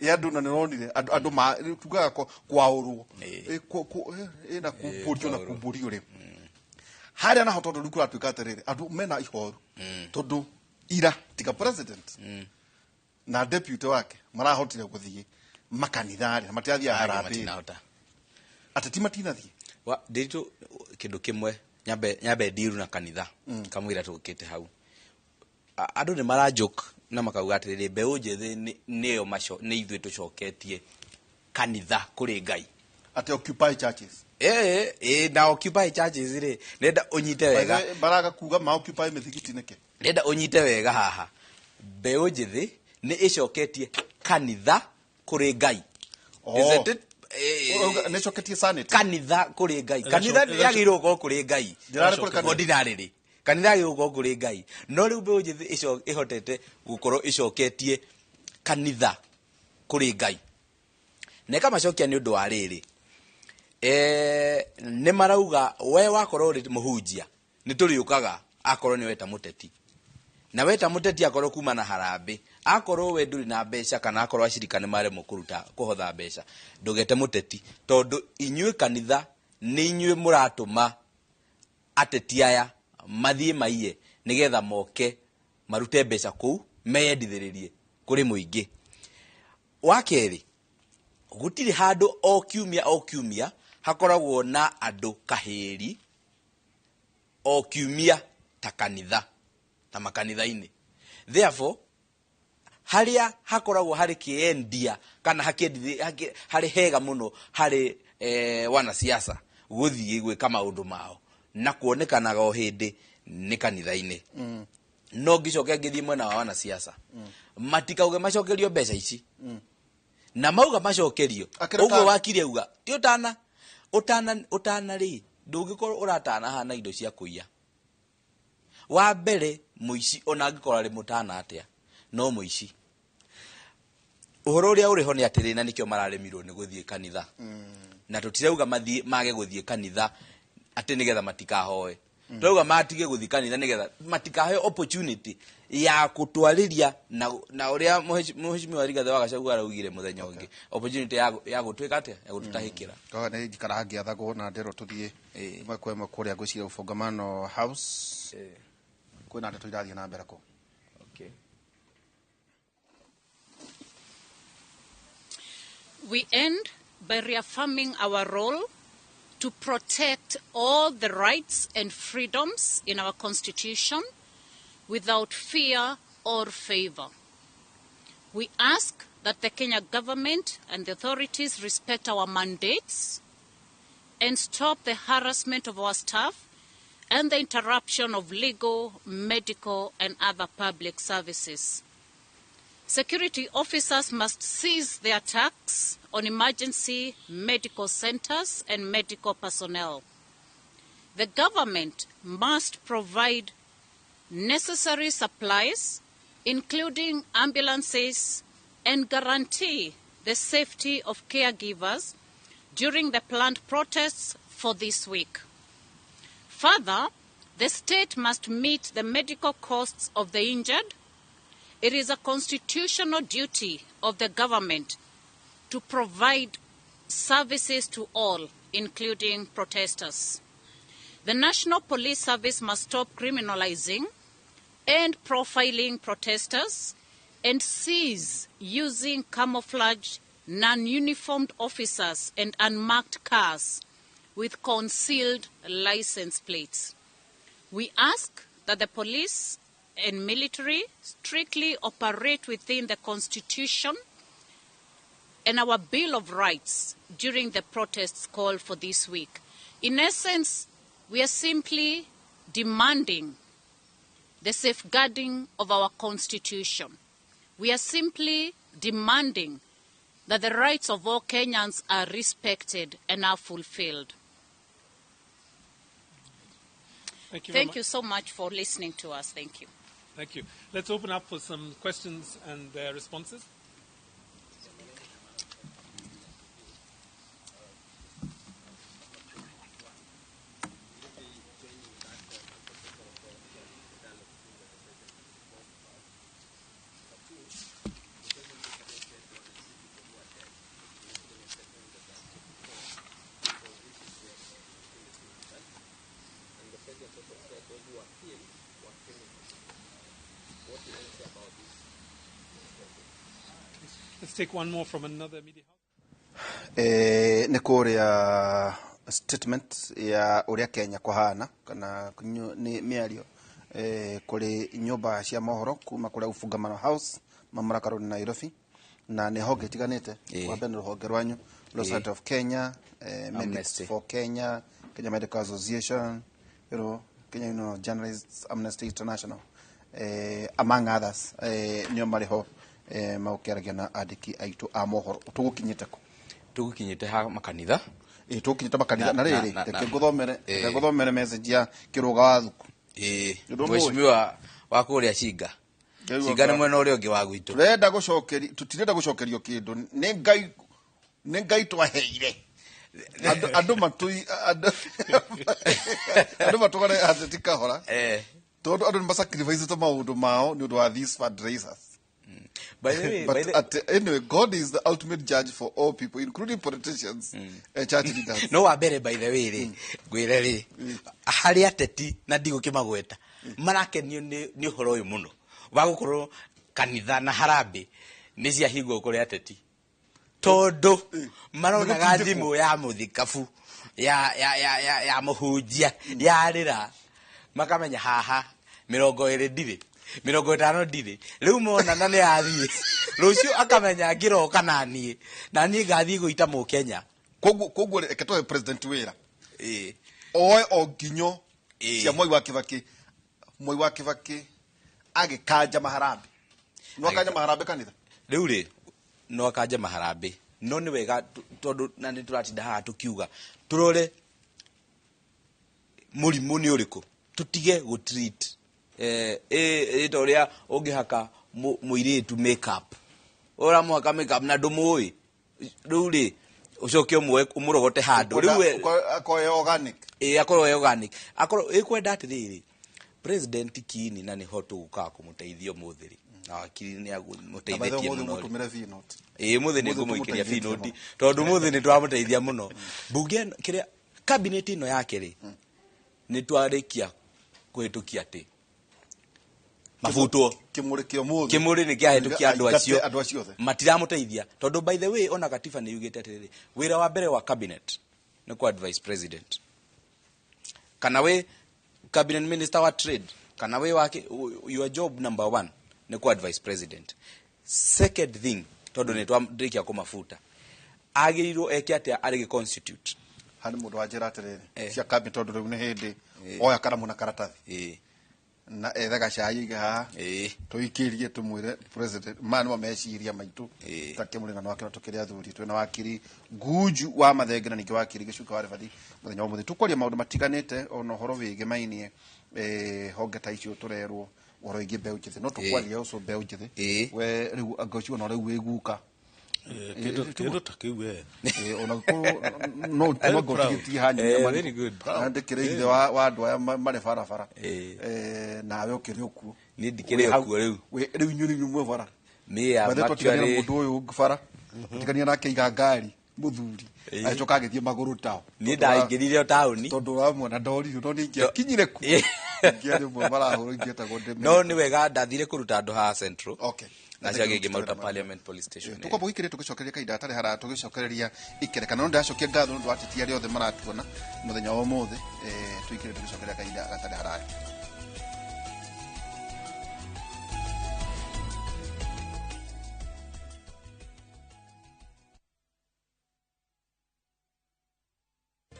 ya andu na nironire andu ma tugaga kwaurwo na kuburio na kuburio ri haria na hotondo rikura tuika atiriri andu mena ihoru tondu ira tika president na deputy wake marahotire guthie makanithari matiathia harambe atati matinathie wa ndito kindu kimwe nyambe ndiru na kanitha kamwira tukite hau andu ni marajoke na makauga atiriri mbeu njithi niyo maco ni ithuĩ tucoketie kanitha kuri Ngai ati occupy churches na occupy churches ri nenda unyite wega baraga kuga ma occupy mithigiti nike nenda unyite wega haha mbeu njithi ni icoketie kanitha kuri Ngai necoketie sanity kanitha kuri Ngai kanitha yagirwo go kuri Ngai ordinary kanitha yagirwo go kuri Ngai no riu mbeu njithi ihotete gukorwo icoketie kanitha kuri Ngai neka macokia ni undu wa riri ni marauga we wakorwo ri muhunjia ni turiukaga akorwo ni weta muteti na weta muteti akorwo kuma na harambe akorwo we nduri na mbeca kana akorwo acirika ni mare mukuruta kuhotha mbeca ndugete muteti tondu inyue kanitha ni inyue muratuma ateti aya mathie maiye nigetha moke marute mbeca kuu meyendithiririe kuri muingi wakeri gutiri handu o kiumia hakoragwo na andu kahiri o kiumia ta kanitha ta makanitha-ini therefore haria hakoragwo hari kiendia kana hari hega muno hari wana siasa guthie gwika maundu mao na kuonekanaga o hindi ni kanitha-ini no ngicoke ngithie mwena wa wana siasa matikauge macokerio mbeca ici na mauga macokerio uguo wakiri auga ti utana ri ndungikorwo uratana hana indo cia kuiya wa mbere muici ona angikora ri mutana atia no muici uhoro uria uri ho ni atiri na nikio mararemirwo ni guthie kanitha na tutirauga mathie mage guthie kanitha ati nigetha matikahoe turauga matige guthie kanitha nigetha matikahe opportunity ya kutwariria na uria muheshimiwa Rigathi wa Gachagua araugire muthenya ungi opportunity ya gutwika atia ya gututahikira ko ne jikara ngiathago na ndero tuthie kwema kuria gucira ufungamano house kwina ndeto irathie na mbere ko We end by reaffirming our role to protect all the rights and freedoms in our Constitution without fear or favor. We ask that the Kenya government and the authorities respect our mandates and stop the harassment of our staff and the interruption of legal, medical, and other public services. Security officers must cease their attacks on emergency medical centers and medical personnel. The government must provide necessary supplies, including ambulances, and guarantee the safety of caregivers during the planned protests for this week. Further, the state must meet the medical costs of the injured. It is a constitutional duty of the government to provide services to all, including protesters. The National Police Service must stop criminalizing and profiling protesters and cease using camouflage, non-uniformed officers and unmarked cars with concealed license plates. We ask that the police and military strictly operate within the Constitution and our Bill of Rights during the protests called for this week. In essence, we are simply demanding the safeguarding of our Constitution. We are simply demanding that the rights of all Kenyans are respected and are fulfilled. Thank you so much for listening to us. Thank you. Thank you. Let's open up for some questions and responses. Let's take one more from another media house. Nikuria statement ya uria Kenya kuhana kana ni miario kuri nyumba cia mohoro kuma kuri Ufungamano House Mamlaka Road Nairobi na ni honge tiganite wa bendo honge rwanyu Law Society of Kenya, Medics for Kenya, Kenya Medical Association, Kenya Journalists Amnesty International, among others, nyo mariho maukeragia na andiki aitu a mohoro tugukinyite ha makanitha tugukinyite makanitha na riri ngũthomere message ya kiruga wa thuku mheshimiwa wa kuria Shinga ni mwena uria ungi wa gwitu tutirenda gucokerio kindu ni ngai twaheire andu matugane atetika hora tondu andu masacrifice to maundu mao ni undu wa these fundraisers. By the way, anyway, God is the ultimate judge for all people, including politicians and church leaders. No wabere by the way ri gwire ri hari ateti na ndigukimagweta marakenio ni uhoro uyu muno wa gukorwo kanitha na harambe ni cia hingwo kuri ateti tondu maronaga thimu ya muthikabu ya muhunjia yarira makamenya haha 20 ndire 50 ndire riu mona na ni athie rucio akamenya ngiroka nani ngathie guita mu Kenya koguo eketoe president wira oe oginyo cia Mwai wa Kibaki agikanja maharambe no akanja maharambe kanitha riu ri no akanja maharambe no ni wega tondu na ni turatinda haha tukiuga turore murimu ni uriku tutige go treat itoria ungihaka muiritu makeup ora mwaka makeup na ndumui riu ri ucoke umurogote handu riu akoe organic akorwo organic akorwo ikwenda atiriri president Kiini na ni hotu guka kumuteithio muthiri na wakiri ni agumuteithĩtie muno muthi ni ngumuikiria finoti tondu muthi ni twamuteithia muno bunge kiria cabinet ino yake ri ni twarikia kuhitukia ati mafutwo kimuri ni kiahitukia andu acio matiramuteithia tondu by the way ona katiba ni yugite atiriri wira wa mbere wa cabinet ni ku advise president kana we cabinet minister wa trade kana we wake your job number 1 ni ku advise president. Second thing tondu ni twamdikia ku mafuta agirirwo eke atia arige constitute hani mundu wajira atiriri cia cabinet tondu riu ni hindi oya karamu na karatathi na ethaga cai ga tuikirie tumwire president manu ameciria maitu takimurina no akira tukiria thuri twina wakiri Nguju wa Mathenge na ningi wakiri Gicuka wa Rivadi muthenya umuthi tukoria maundu matiganite ono horo wige mainie honge ta icio turerwo woro ingi mbeu njithi no tukwaria ucio mbeu njithi we riu angocio no riu wiguka kindo takiwe ona ko no tumago tigiti hanya very good andikire wa andu aya mare barabara nawe ukiri okuo ni ndikire okuo riu nyuri nyumwe bara ni ya actually mundu uyu bara tikania nake igangari muthuri achoka agithie maguru tao ni ndaingirire tauni tondu wa mwana ndori no ni kinyire ku ngiari mwe marahuru ngieta gonde no ni wega ndathire kuruta andu ha central okay na ciage ngimauta parliament police station tuko bugikire tugicokereria kaida atari hara tugicokereria ikerekana no ndacokia ngatho ndu atiti ari othe maratuona muthenya wa mothe tuikire tugicokereria kaida atari hara.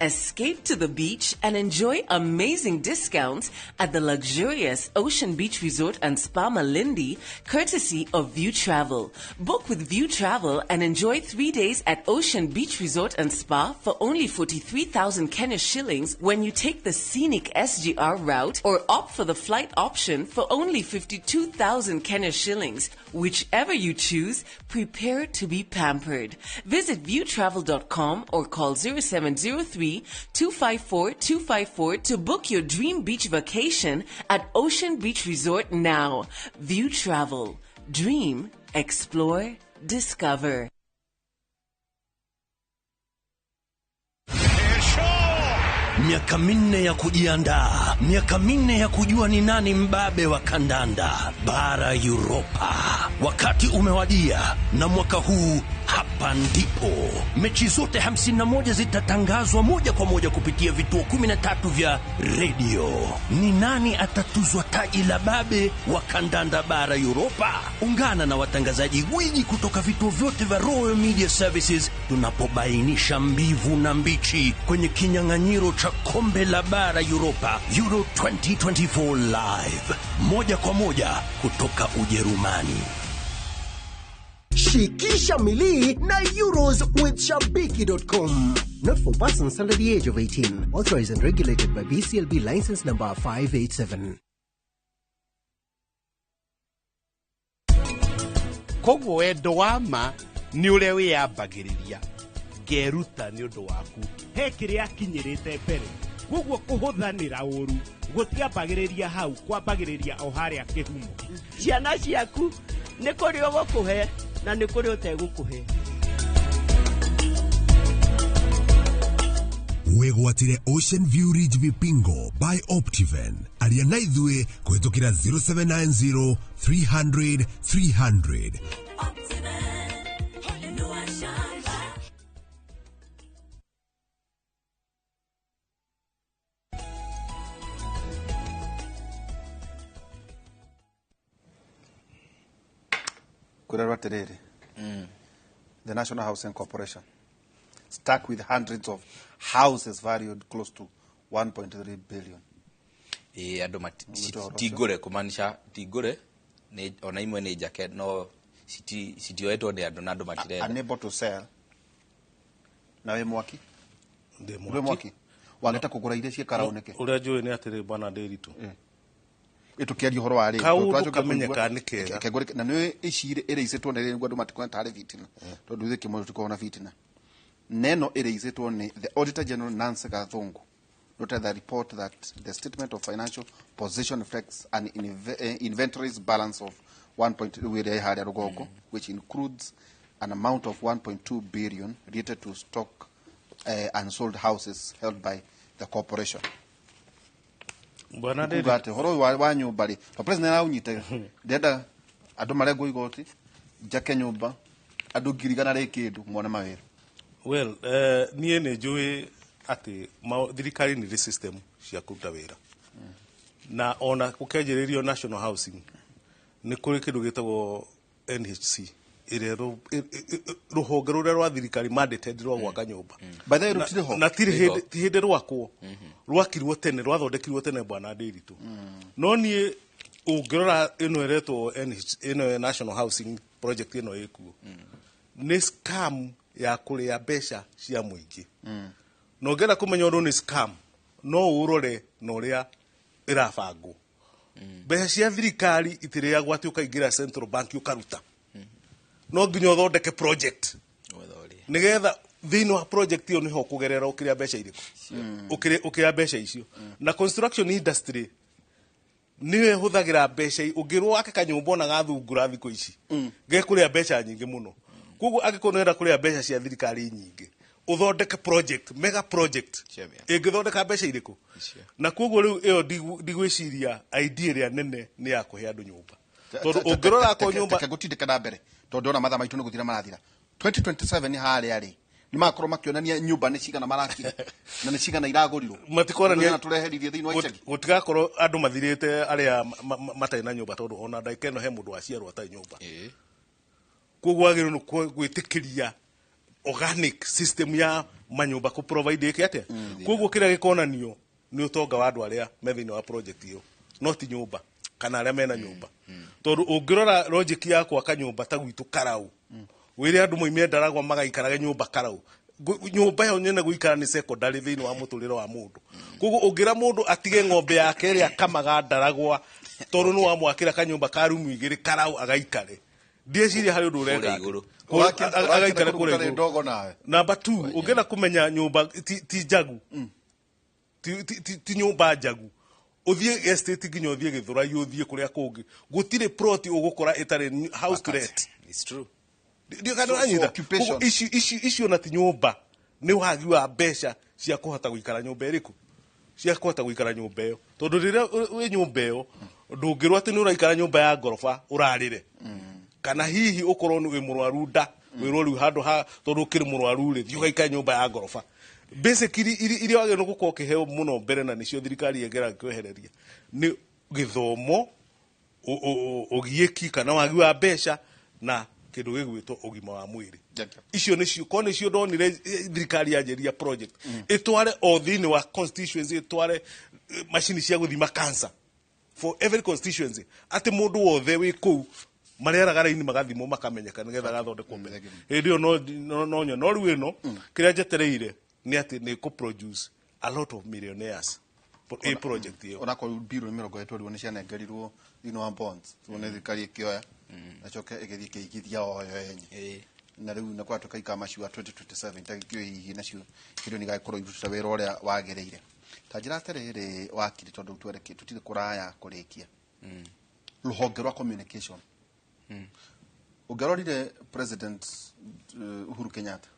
Escape to the beach and enjoy amazing discounts at the luxurious Ocean Beach Resort and Spa Malindi, courtesy of View Travel. Book with View Travel and enjoy 3 days at Ocean Beach Resort and Spa for only 43,000 Kenya shillings when you take the scenic SGR route or opt for the flight option for only 52,000 Kenya shillings. Whichever you choose, prepare to be pampered. Visit viewtravel.com or call 0703-254-254 to book your dream beach vacation at Ocean Beach Resort now. View Travel. Dream, explore, discover. Miaka minne ya kujiandaa, Miaka 4 ya kujua ni nani mbabe wa kandanda bara Europa. Wakati umewadia, na mwaka huu hapa ndipo mechi zote 51 zitatangazwa moja kwa moja kupitia vituo 13 vya redio. Ni nani atatuzwa taji la babe wa kandanda bara Europa? Ungana na watangazaji gwiji kutoka vituo vyote vya Royal Media Services tunapobainisha mbivu na mbichi kwenye kinyang'anyiro cha kombe la bara Europa Euro 2024 live, moja kwa moja kutoka Ujerumani. Shikisha Milii na Euros with Shabiki.com. Not for persons under the age of 18. Authorized and regulated by BCLB license number 587. Koguo wendo wa ma ni ule wiyambagiriria ngeruta ni undu waku he kiria kinyirite mbere koguo kuhuthanira uru gutiambagiriria hau kwambagiriria o haria kihumo ciana ciaku ni kuri ugukuhe na ni kuri utegukuhe wegwatire Ocean View Ridge Vipingo by Optiven aria na ithue kuhitukira 0790 300 300. The National Housing Corporation stuck with hundreds of houses valued close to 1.3 billion. Ando tigure kumanisha tigure ne ona imwe ne jacket no sitioetwo de ando nando matirenda unable to sell. Na we mwaki mwaki wangeta kugura ile cie karaoneke uria njui ni atiri bwana Ndiritu itukiaria horo wa ri twacho kamenyeka ni kega kegore na ni icire ire icetwo ni ngwa ndumatikwa tare fitina tondu ithe kimo tukona fitina neno ire icetwo ni the Auditor General Nancy Gathungu noted the report that the statement of financial position reflects an inventories balance of 1.2 which includes an amount of 1.2 billion related to stock unsold houses held by the corporation. Bwana Ndiritu horo wa nyumba ri president na unyite ndenda andu marego igoti jake nyumba andu ngirigana ri kindu mwana mawira. Well, nie ne njui ati thirikari ni system cia kuruta wira na ona kukenjeririo national housing ni kuri kindu gitagwo NHC ire ruhonge ruria rwa thirikari mandated rwa gwaka nyumba bathe rutire ho na tiri hinde rwakwo rwakirwo tene rwathondekirwo tene Bwana Ndiritu no nie ungirora ino eretwo ino national housing project ino ikuo ni scam ya kuria besha cia muingi no ngera kumenya undu ni scam no urore no ria irabango besha cia thirikari itiria gwati ukaingira central bank ukaruta no nginya uthondeke project nigetha thini wa project iyo niho kugerera ukiria besha iriku ukiria besha icio na construction industry niwe huthagira besha ungirwo ake kanyumba na gathungura thiko ici gekuria besha nyingi muno koguo agikonera kuria besha cia thirikari nyingi uthondeke project mega project ingithondeka besha iriku na koguo riu iyo ndigwiciria idea ria nene ni ya kuhe andu nyumba tondu ungirora ko nyumba gutindika mbere tondu ona matha maitu ni guthira marathira 2027 ni hali ari ni makorwo makionania nyumba ni cigana maraki na ni cigana iragurirwo matikora ni tureherithie thiini wa icheki gutigakorwo andu mathirite aria matai na nyumba tondu ona ndaikeno he mundu aciarwo atai nyumba koguo agiru no gwitikiria organic system ya manyumba ku provide yake atia koguo kira gikonanio ni utonga wa andu aria methini wa project iyo not nyumba kana aria mena nyumba tondu ungirora logic ya kwa kanyumba ta gwitu Karau wire andu moimie Ndaragwa magaikaraga nyumba Karau nyumba yo nyene guikara ni secondary thini wa muturiro wa mundu koguo ungira mundu atige ng'ombe yake ria kamaga Ndaragwa tondu no amwakira kanyumba ka rumu igiri Karau agaikare ndieciria hari undu urenga agaikare kure ndogo nawe number 2 ungena kumenya nyumba ti jagu ti nyumba jagu uthie estate nginya uthie Githura uthie kuria kungi gutire plot ugukora itare house to let. It's true. Ndio kana anyita issue na ti nyumba ni wagi wa besha cia kuhota guikara nyumba iriku cia kwata guikara nyumba iyo tondu rira we nyumba iyo ndungirwa ati ni uraikara nyumba ya ngorofa urarire kana hihi ukorwo ni murwaru nda wirwo riu handu ha tondu kiri murwaru ri thiu gaikara nyumba ya ngorofa basically iria wage no gukorwo kiheo muno mbere na nicio thirikari yegera kwehereria ni githomo ogieki kana wagi wa mbeca na kindu gigwitwo ugima wa mwiri icio nicio kone cio ndonire thirikari yanjeria project itware othini wa constituency itware machine cia guthima cancer for every constituency ati mundu wothe wi ku mariaraga raini magathimo makamenyeka nigetha gathondekwo mbere hindio no nyo riu ino kiria jetereire ni ati ni ku produce a lot of millionaires for a project hiyo ona ko biro mirongo etwariwo ni ciana ngarirwo thino wa bonds tuone thirikari ikioya nacoke igithii kiigithia oyo yenye na riu na kwatuka ikamashua 2027 tagikio hihi nacio kido ni gaikoro iruta wira uria wagereire ta njira terere wakiri tondu twereke tutire kuraya kurikia ruhonge rwa communication ugarorire president Uhuru Kenyatta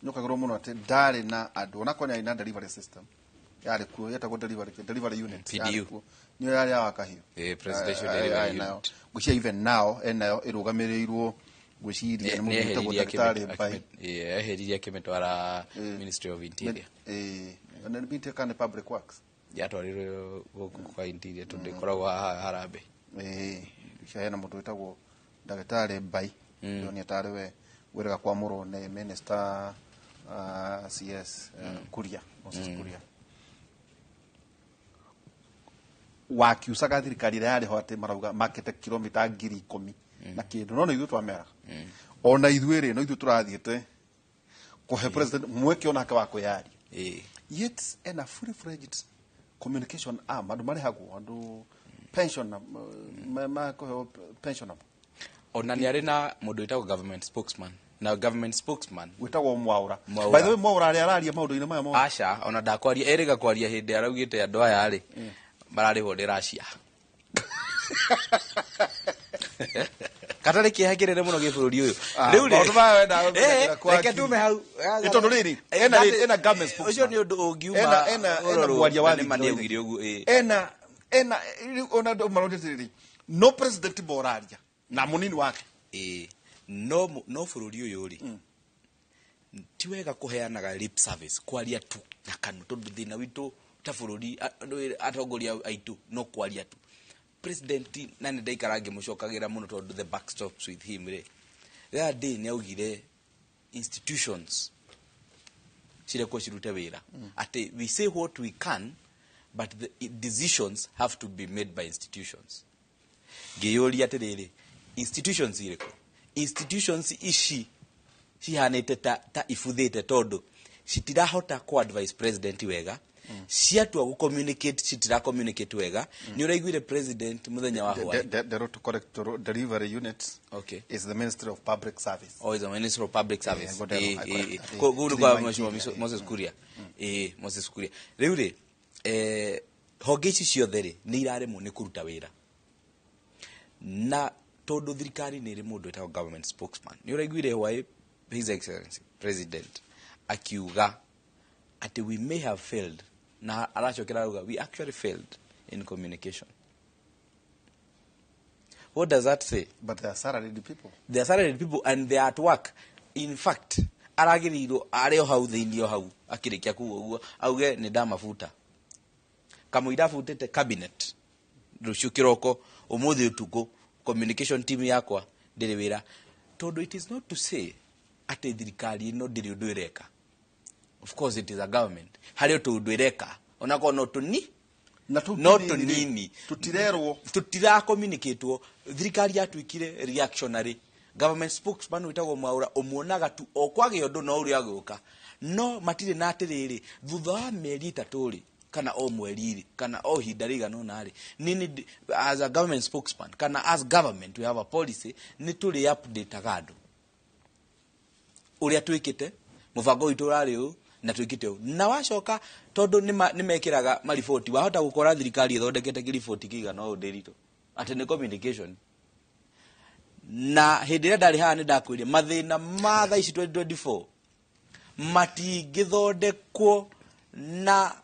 nyokagoro muno ati ndari na andu ona konya ina delivery system yari ku yeta go delivery unit PDU niyo yari wakahio presidential delivery unit gucia even now enayo irugamirirwo guciria ni mundu ta daktari bai eheriria kimetwara Ministry of Interior na nibinte kana public works yatwarirwo kwa interior tundikoragwo harambe cia na mundu wetagwo daktari bai ni atari we wiraga kwa muro ne minister CS Kuria Moses Kuria wakiusaga thirikari yari ho ati marauga makete kilomita 10,000 na kindu no ithu twamera ona ithuire no ithu turathiete kuhe president mweke ona ka kuyari yet and a fully fledged communication arm andu mari hagu andu pension ma ko pension ona ni ari na mundu witagwo government spokesman na government spokesman witagwo Mwaura by the way Mwaura ari araria maundu ina maya mo acha ona ndakwaria eriga kwaria hindi araugite andu aya ari marari ho ndiracia katari kihagirire muno giburi uyu riu ri reke tume hau itondu riri ena government spokesman ucio ni undu ungiuma ena mwaria wa mani ugire ugu ena ona ndo marondete no president boraria na munini wake no bururi uyu ri ti wega kuheanaga lip service kwaria tu na kanu tondu thina witu ta bururi atongoria aitu no kwaria tu president nani ndaikarange mucokagira muno tondu the back stops with him re that day ni augire institutions cire ko cirute wira ati we say what we can but the decisions have to be made by institutions geyori atiriri institutions ireko institutions ici cihanite ta ifuthite tondu citirahota ko advise president wega ciatua gu communicate citira communicate wega ni uraiguire president muthenya wa hwa the road to correct delivery unit is the Ministry of Public Service is the Ministry of Public Service go kwa Moses Kuria Moses Kuria riu ri honge ici ciothe ri ni iraremwo ni kuruta wira na tondu thirikari ni ri mundu etagwo government spokesman ni uraiguire why His Excellency President akiuga ati we may have failed na arachokera ruga we actually failed in communication. What does that say? But they are salaried people. They are salaried people and they are at work. In fact, aragiriro areo hau theinio hau akirikia kuo auge ni ndamafuta kamuira futete cabinet rucio kiroko umuthi utuko communication team yakwa ndiri wira tondu it is not to say ati thirikari no ndiri undu ireka. Of course it is a government hario tu undu ireka onako no tuni no tunini tutirerwo tutira communicate thirikari yatuikire reactionary government spokesman witagwo Mwaura omuonaga tu okwage undu no uri aguka no matire na atiriri thutha wa meri 3 ri kana o mweri ri kana o hindariga no nari nini as a government spokesman kana as government we have a policy ni turi update agado uria twikite mubango witu rari u na twikite u na wacoka tondu ni mekiraga maripoti wahota gukora thirikari ithondekete kiripoti kiga no ndirito ati ni communication na hindi ndari haha ni ndakwiria mathina ma thaa ici 2024 matingithondekwo na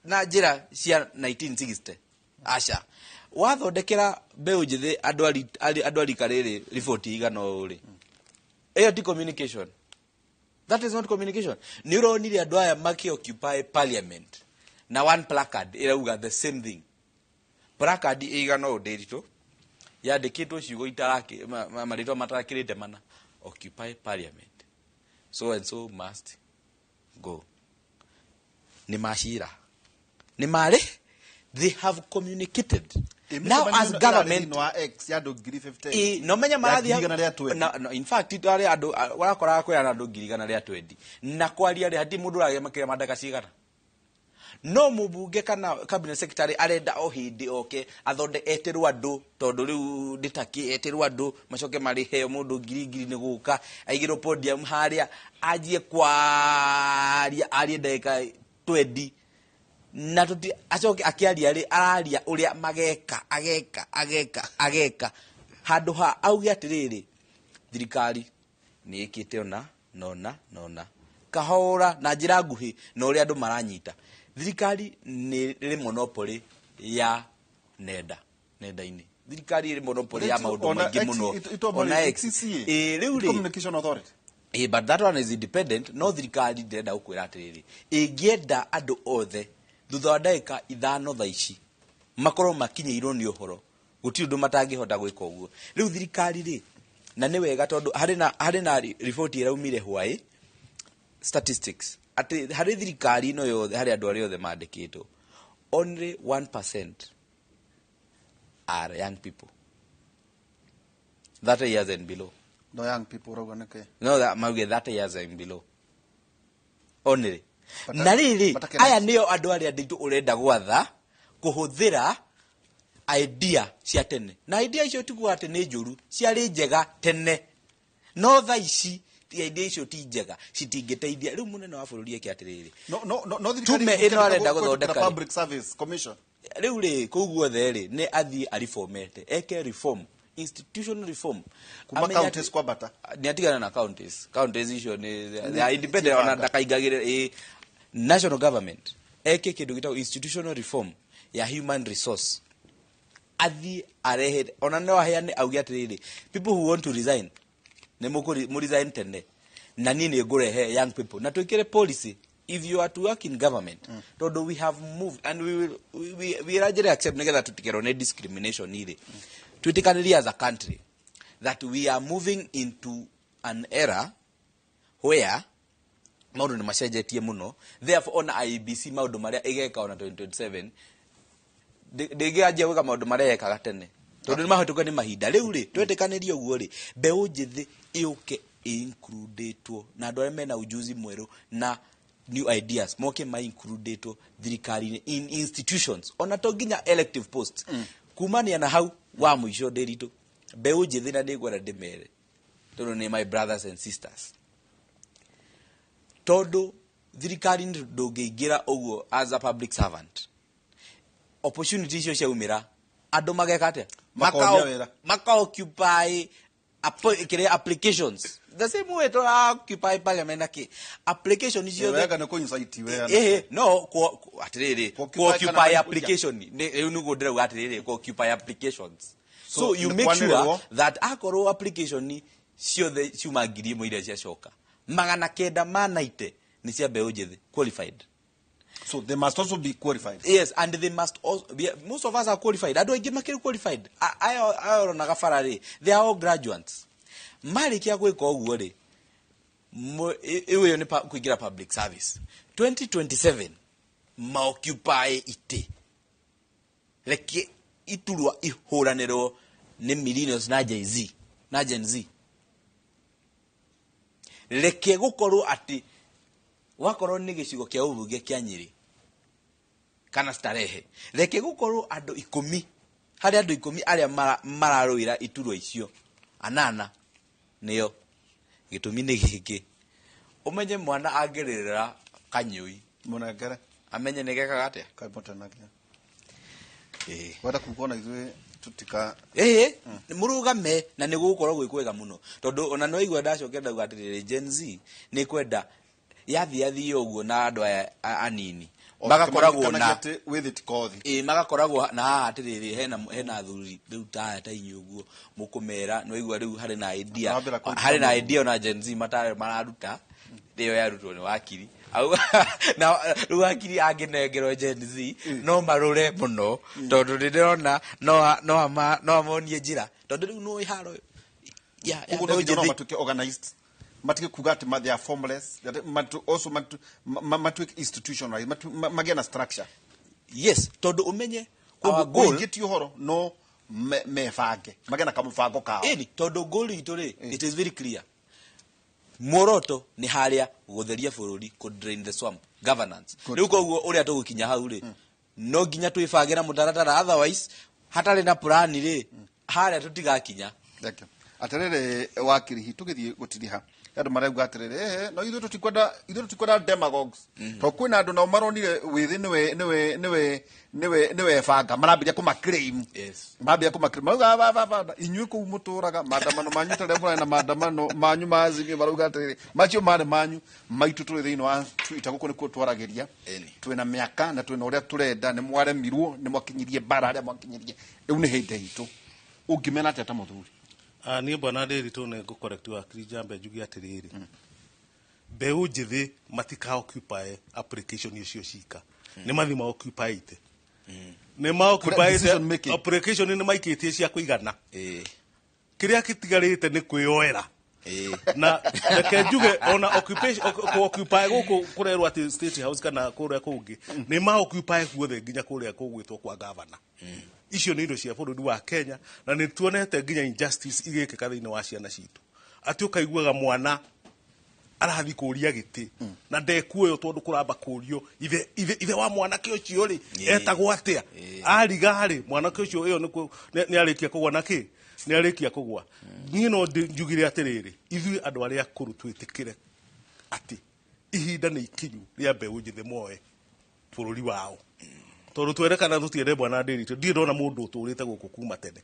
na njira cia 1960 aca wathondekera mbeu njithi andu arika riri riboti igana uri eyo ti communication. That is not communication. Ni uronire andu aya occupy parliament na one placard irauga the same thing. Placard igana Nderitu yandikitwo ciugo itaraki maritwa matarakirite mana occupy parliament, so and so must go. Ni mashira ni mare, they have communicated. Now as government no menya marathi no, in fact it are adu warakora ko yana adu girigana ria 20 na kwaria ri hadi mundu rage makira madaka cigana no mubunge kana cabinet secretary arenda o hindi oke athonde eterwa andu tondu riu ditaki eterwa andu macoke mari heo mundu girigiri ni guka aigiro podium haria ajie kwaria arie ndeka 20 na tuti acoke akiaria ri araria uria mageka ageka handu ha auge atiriri thirikari ni ikite ona nona kahora na njira nguhi na uria andu maranyita. Thirikari ni ri monopoly ya nenda-ini. Thirikari ri monopoly ya maundu maingi muno ona riu ri communication authority. But that one is independent. No thirikari ndirenda gukwira atiriri ingienda andu othe thutha wa ndagika ithano thaici makorwo makinyirwo ni uhoro guti undu matangihota gwika uguo. Riu thirikari ri na ni wega tondu hari na report iraumire hwai statistics ati hari thirikari no yothe hari andu ari othe mandikitwo only 1% are young people 30 years and below. No young people rogoneke. No, that mauge 30 years and below only. Na riri aya nio andu aria nditu urenda gwatha kuhuthira idea cia tene na idea icio tiguo ati ni njuru ciari njega tene no tha ici idea icio ti njega citingiteithia riu munene wa bururi eke atiriri no tume ino arenda guthondeka public service commission riu ri kuguo theri ni athii ariformete eke reform institutional reform kuma counties kwa bata ni atigana na counties icio ni they are independent ona ndakaigagire national government eke kindu gitao institutional reform ya human resource athi arehe ona no aheane auge atiriri people who want to resign ne mu resign tene na nini ngurehe young people na twikire policy if you are to work in government todo we have moved and we largely accept negetha tutikero ne discrimination ile twitikaniria as a country that we are moving into an era where maundu ni macenjetie muno, therefore on IBC maundu maria igeka ona 2027 ndigianjia gwika maundu maria ekaga tene tondu ni mahatuka ni mahinda riu ri twetikanirie uguo ri mbeu njithi iuke includetwo na andu aria mena ujuzi mweru na new ideas moke ma includetwo thirikari in institutions ona to nginya elective posts kumania na hau wa muico Nderitu mbeu njithi na ndigwara ndimere tondu ni my brothers and sisters todo thirikari ndungiingira uguo as a public servant opportunities icio ciaumira andu mageka atia maka occupy applications the same way to occupy parliament aki application icio wega ne ko insight we no atiriri occupy application ni nugo ndira atiriri occupy applications so you make sure that akorwo application ni ciothe ciuma ngiri mo iria ciacoka magana kenda manaite ni cia mbeu njithi qualified. So they must also be qualified. Yes, and they must also be, most of us are qualified. Ado aingi makiri qualified. I na gafarari. They are all graduates. Mari kia gwika uguo ri. Iwe ni kuingira public service. 2027 ma occupy ite. Leke iturwa ihuraniro ni millennials na Gen Z. Leke gukorwo ati wakorwo ni gicigo kia ubunge kia Nyeri kana Starehe leke gukorwo andu 10 hari andu 10 aria mararuira iturwa icio anana niyo gitumi ni giki umenye mwana angirira kanyui munagere amenye negeka atia kaibotanagia wada kukuona izwe tutika murugame na nigukorwo gwikwega muno tondu ona no igwa ndacokenda gugatirire Gen Z ni kwenda yathi uguo na andu aya anini magakoragwo na with it kothi magakoragwo na atiriri hena athuri riu ta inyu uguo mukumera no igua riu hari na idea na Gen Z mararuta rio yarutwo ni wakiri au na wakiri anginengerwo Gen Z no marure muno tondu ndirona no amonie njira tondu riu no iharo ya matuke organized matike kuga ati they are formless matuke institutionalized magena structure yes tondu umenye our goal get you horo no mefange magena kamufango kao tondu goal itu ri it is very clear moroto ni haria gutheria bururi ku drain the swamp governance riu koguo uria tugukinya hau ri no ginya twifangira mutaratara otherwise hatari na plan ri haria tutigakinya aterere wakiri hitugithie gutiriha andu marauga aterere no ithu tutikwenda demagogues to kwina andu na maronire withi niwe banga marambia kuma claim marambia kuma claim marauga inyuĩ kũu mũtũraga maandamano manyu tare mũrane na maandamano manyu mazimio marauga aterere macio mane manyu maitu tũrĩ thĩinĩ wa Twitter gũkũ nĩkuo twaragĩria twĩna mĩaka na twĩna ũrĩa tũrenda nĩ mwaremirwo nĩ mwakinyirie bara harĩa mwakinyirie rĩu nĩ hĩndĩ itũ ũngĩmena atĩa ta mũthuri ni bwana Nderitu ne go correct wa Kijambe jugi atiriri beu jithi matika occupy application icio cika ni mathima occupy ite ni ma occupy application ni maikitie cia kuigana kiria kitigarite ni kwioera na reke juge ona occupation occupy guku kurerwa ati state house kana kuria kungi ni ma occupy guothe nginya kuria kugwitwo kwa governor icio ni indo cia bururi wa Kenya na ni tuonete nginya injustice igikika thiini wa ciana citu ati ukaiguaga mwana arathi kuria giti na ndekuoyo tondu kuramba kurio ithe wa mwana ke ucio ri etagwo atia ariga hari mwana ke ucio iyo ni arikia kugwa naki ni arikia kugwa ni no njugire atiriri ithui andu aria akuru twitikire ati ihinda ni ikinyu ria mbeũ njithi moe bururi wao tondu twerekana tutiende bwana Nderitu ndio ndona mundu uturite guku kuma tene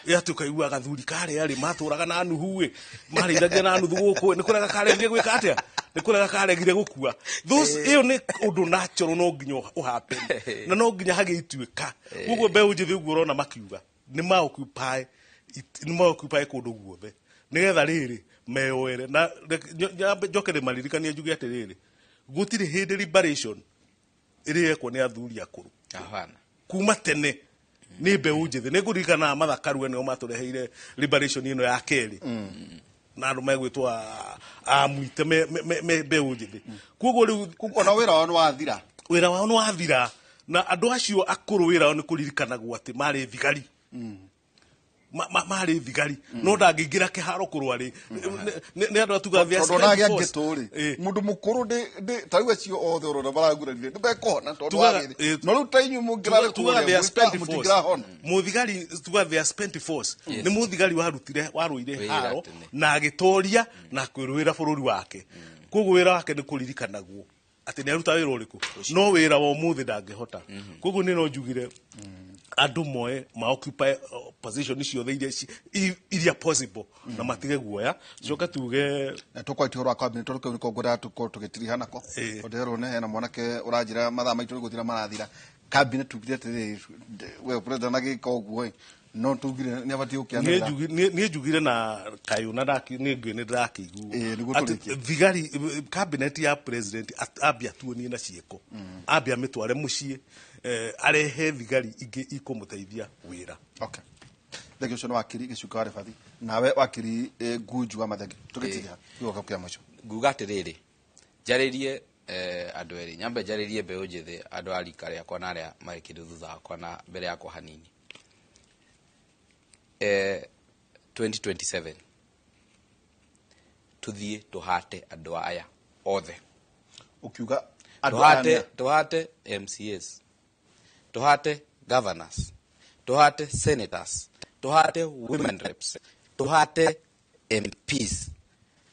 ya tukaigua gathuri kare ari maturaga na nuhuwe mari ndagia na nuthu guku ni kurega kare ngire gwika atia ni kurega kare ngire gukua those iyo ni undu natural no nginya uhappen na no nginya hagituika gugu mbeũ njithi guo urona makiuga ni ma occupy kundu guothe nigetha riri meoere na njokere maririkania njuge atiriri gutiri hindi liberation iriekwo ni athuri akuru kuma tene ni mbeũ njithi ni ngurikana mathakaru ene o matureheire liberation ino ya keri na andu megwitwa amuite me mbeũ njithi koguo riu ona wira wao ni wathira na andu acio akuru wira wao ni kuririkanagwo ati mari thigari mari thigari no ndangĩingĩra kĩharo kũrũa nĩ andũ atuga thia mundu mukuru tarigwe cio othe ũrona maragurarire ndũgekona tondũ wagĩthi no rĩu ta inyuĩ mũngĩrahona mũthigari tuga thia spent force nĩ mũthigari warũire haro na agĩtoria na kwĩrũĩra bũrũri wake koguo wĩra wake nĩ kũririkanagwo atĩ nĩ aruta wĩra ũrĩkũ no wĩra wa ũmũthĩ ndangĩhota koguo nĩ no njugire andu moe ma occupy position ciothe iria possible na matige guoya coka tuge tukwaitu rwa cabinet tuko niko ngora tuko tugitiriha nako odero ne na mwanake urajira matha maitu gutira marathira cabinet tugire ati we president agika uguo no tugire ni abati ukianira ni njugire na kayuna ndaki ni ngwe ni ndakigu ati thigari cabinet ya president abia tuoni na cieko abia mitware mucie arehe thigari ingi ikumuteithia wira okay thegio cio wakiri gicuka wa rebathi nawe wakiri Gunju wa Mathenge tugitiria igoka kwa mwisho nguga atiriri njaririe andu eri nyambe njaririe mbeũ njithi andu arika riakwa na aria mari kindu thutha wakwa na mbere yakwa hanini 2027 tuthie tuhate andu aya othe ukiuga tuhate MCAs tuhate governors tuhate senators tuhate women reps tuhate MPs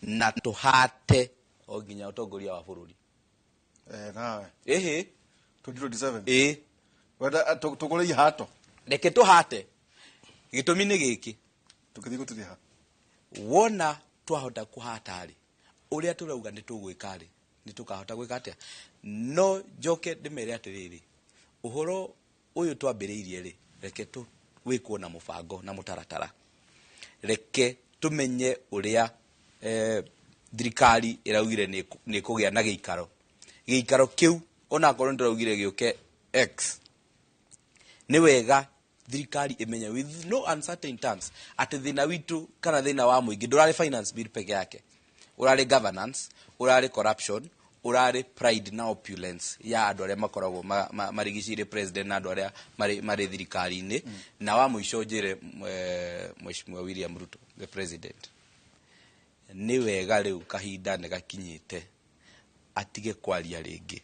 na tuhate oginya utongoria wa bururi nawe 2027 wenda tugore hato reke tuhate gitumi ni giki tukithi gutiriha wona twahota kuhata ri uria turauga ni tugwika ri nitukahota gwika atia no joke ndimere atiriri uhoro uyu twambiriirie ri reke tu wikwo na mubango na mutaratara reke tumenye uria thirikari iraugire ni kugia na giikaro kiu ona korwo ndiraugire giuke x ni wega thirikari imenya with no uncertain terms ati thina witu kana thina wa muingi ndurari finance bill peke yake urari governance urari corruption urari pride na opulence ya andu aria makoragwo marigicire president na andu aria mari thirikari-ini na wa muico njire Mheshimiwa William Ruto the president ni wega riu kahinda ne gakinyite atige kwaria ringi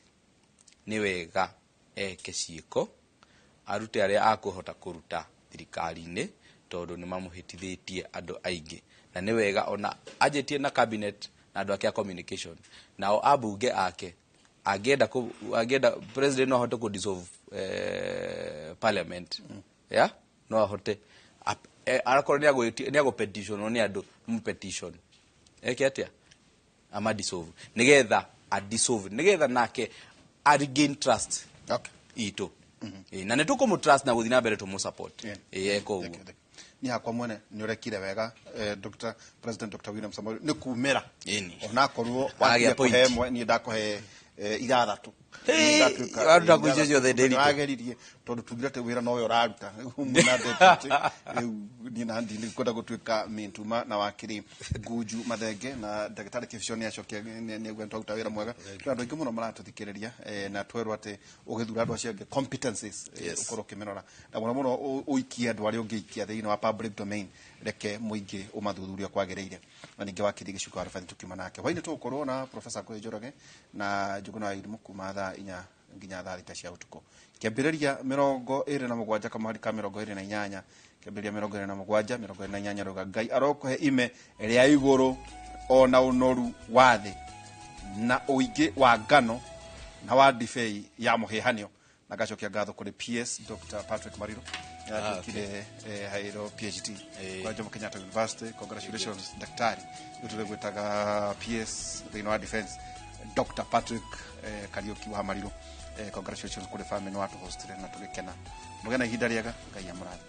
ni wega eke ciiko arute aria akuhota kuruta thirikari-ini tondu ni mamuhitithitie andu aingi na ni wega ona ajetie na cabinet na andu ake communication nao abunge ake agenda president no ahote ku dissolve parliament no ahote arakorwo ni ago petition ni andu petition eke atia ama dissolve nigetha a dissolve nigetha nake a regain trust ito na ne tuko mu trust na guthina mbere tumu support eko uguo ni hakwa mwene ni urekire wega Dr. President Dr. William Samoei ni kumera ona korwo wagia kuhe ni ndakuhe igatatu aruta kuicio the daily ageririe tondu tugirate wira no yo raruta muna deputy ni na ndi kwenda gutuika mintuma na wakiri Nguju Mathenge na Dr. Kifisho ni acokia ni gwentwa guta wira mwega andu ingi muno maratuthikiriria na twerwa ati ugithura andu acio nge competencies ukoro kimenora na muno uikia andu ari ungiikia thiini wa public domain reke muingi umathuthuria kwagereire na ninge wakiri gicuko arafani tukima nake waini tukorwo na Professor Kwenjoroge na Njuguna wa irimu kuma thaa 4 nginya thaa 6 cia utuko kiambiriria 27 kamari ka 28 kiambiriria 27 28 ruga Ngai arokuhe ime ria iguru ona unoru wathi na uingi wa ngano na wa ndibei ya muhihanio na gacokia ngatho kuri PS Dr. Patrick Mariro kile hairo PhD kwa Jomo Kenyatta University. Congratulations daktari utule gwetaga PS thina wa defense Dr. Patrick Kariuki wa Mariro. Congratulations kuri family watu hostel na tugekena mugena ihinda riega Ngai amurathi.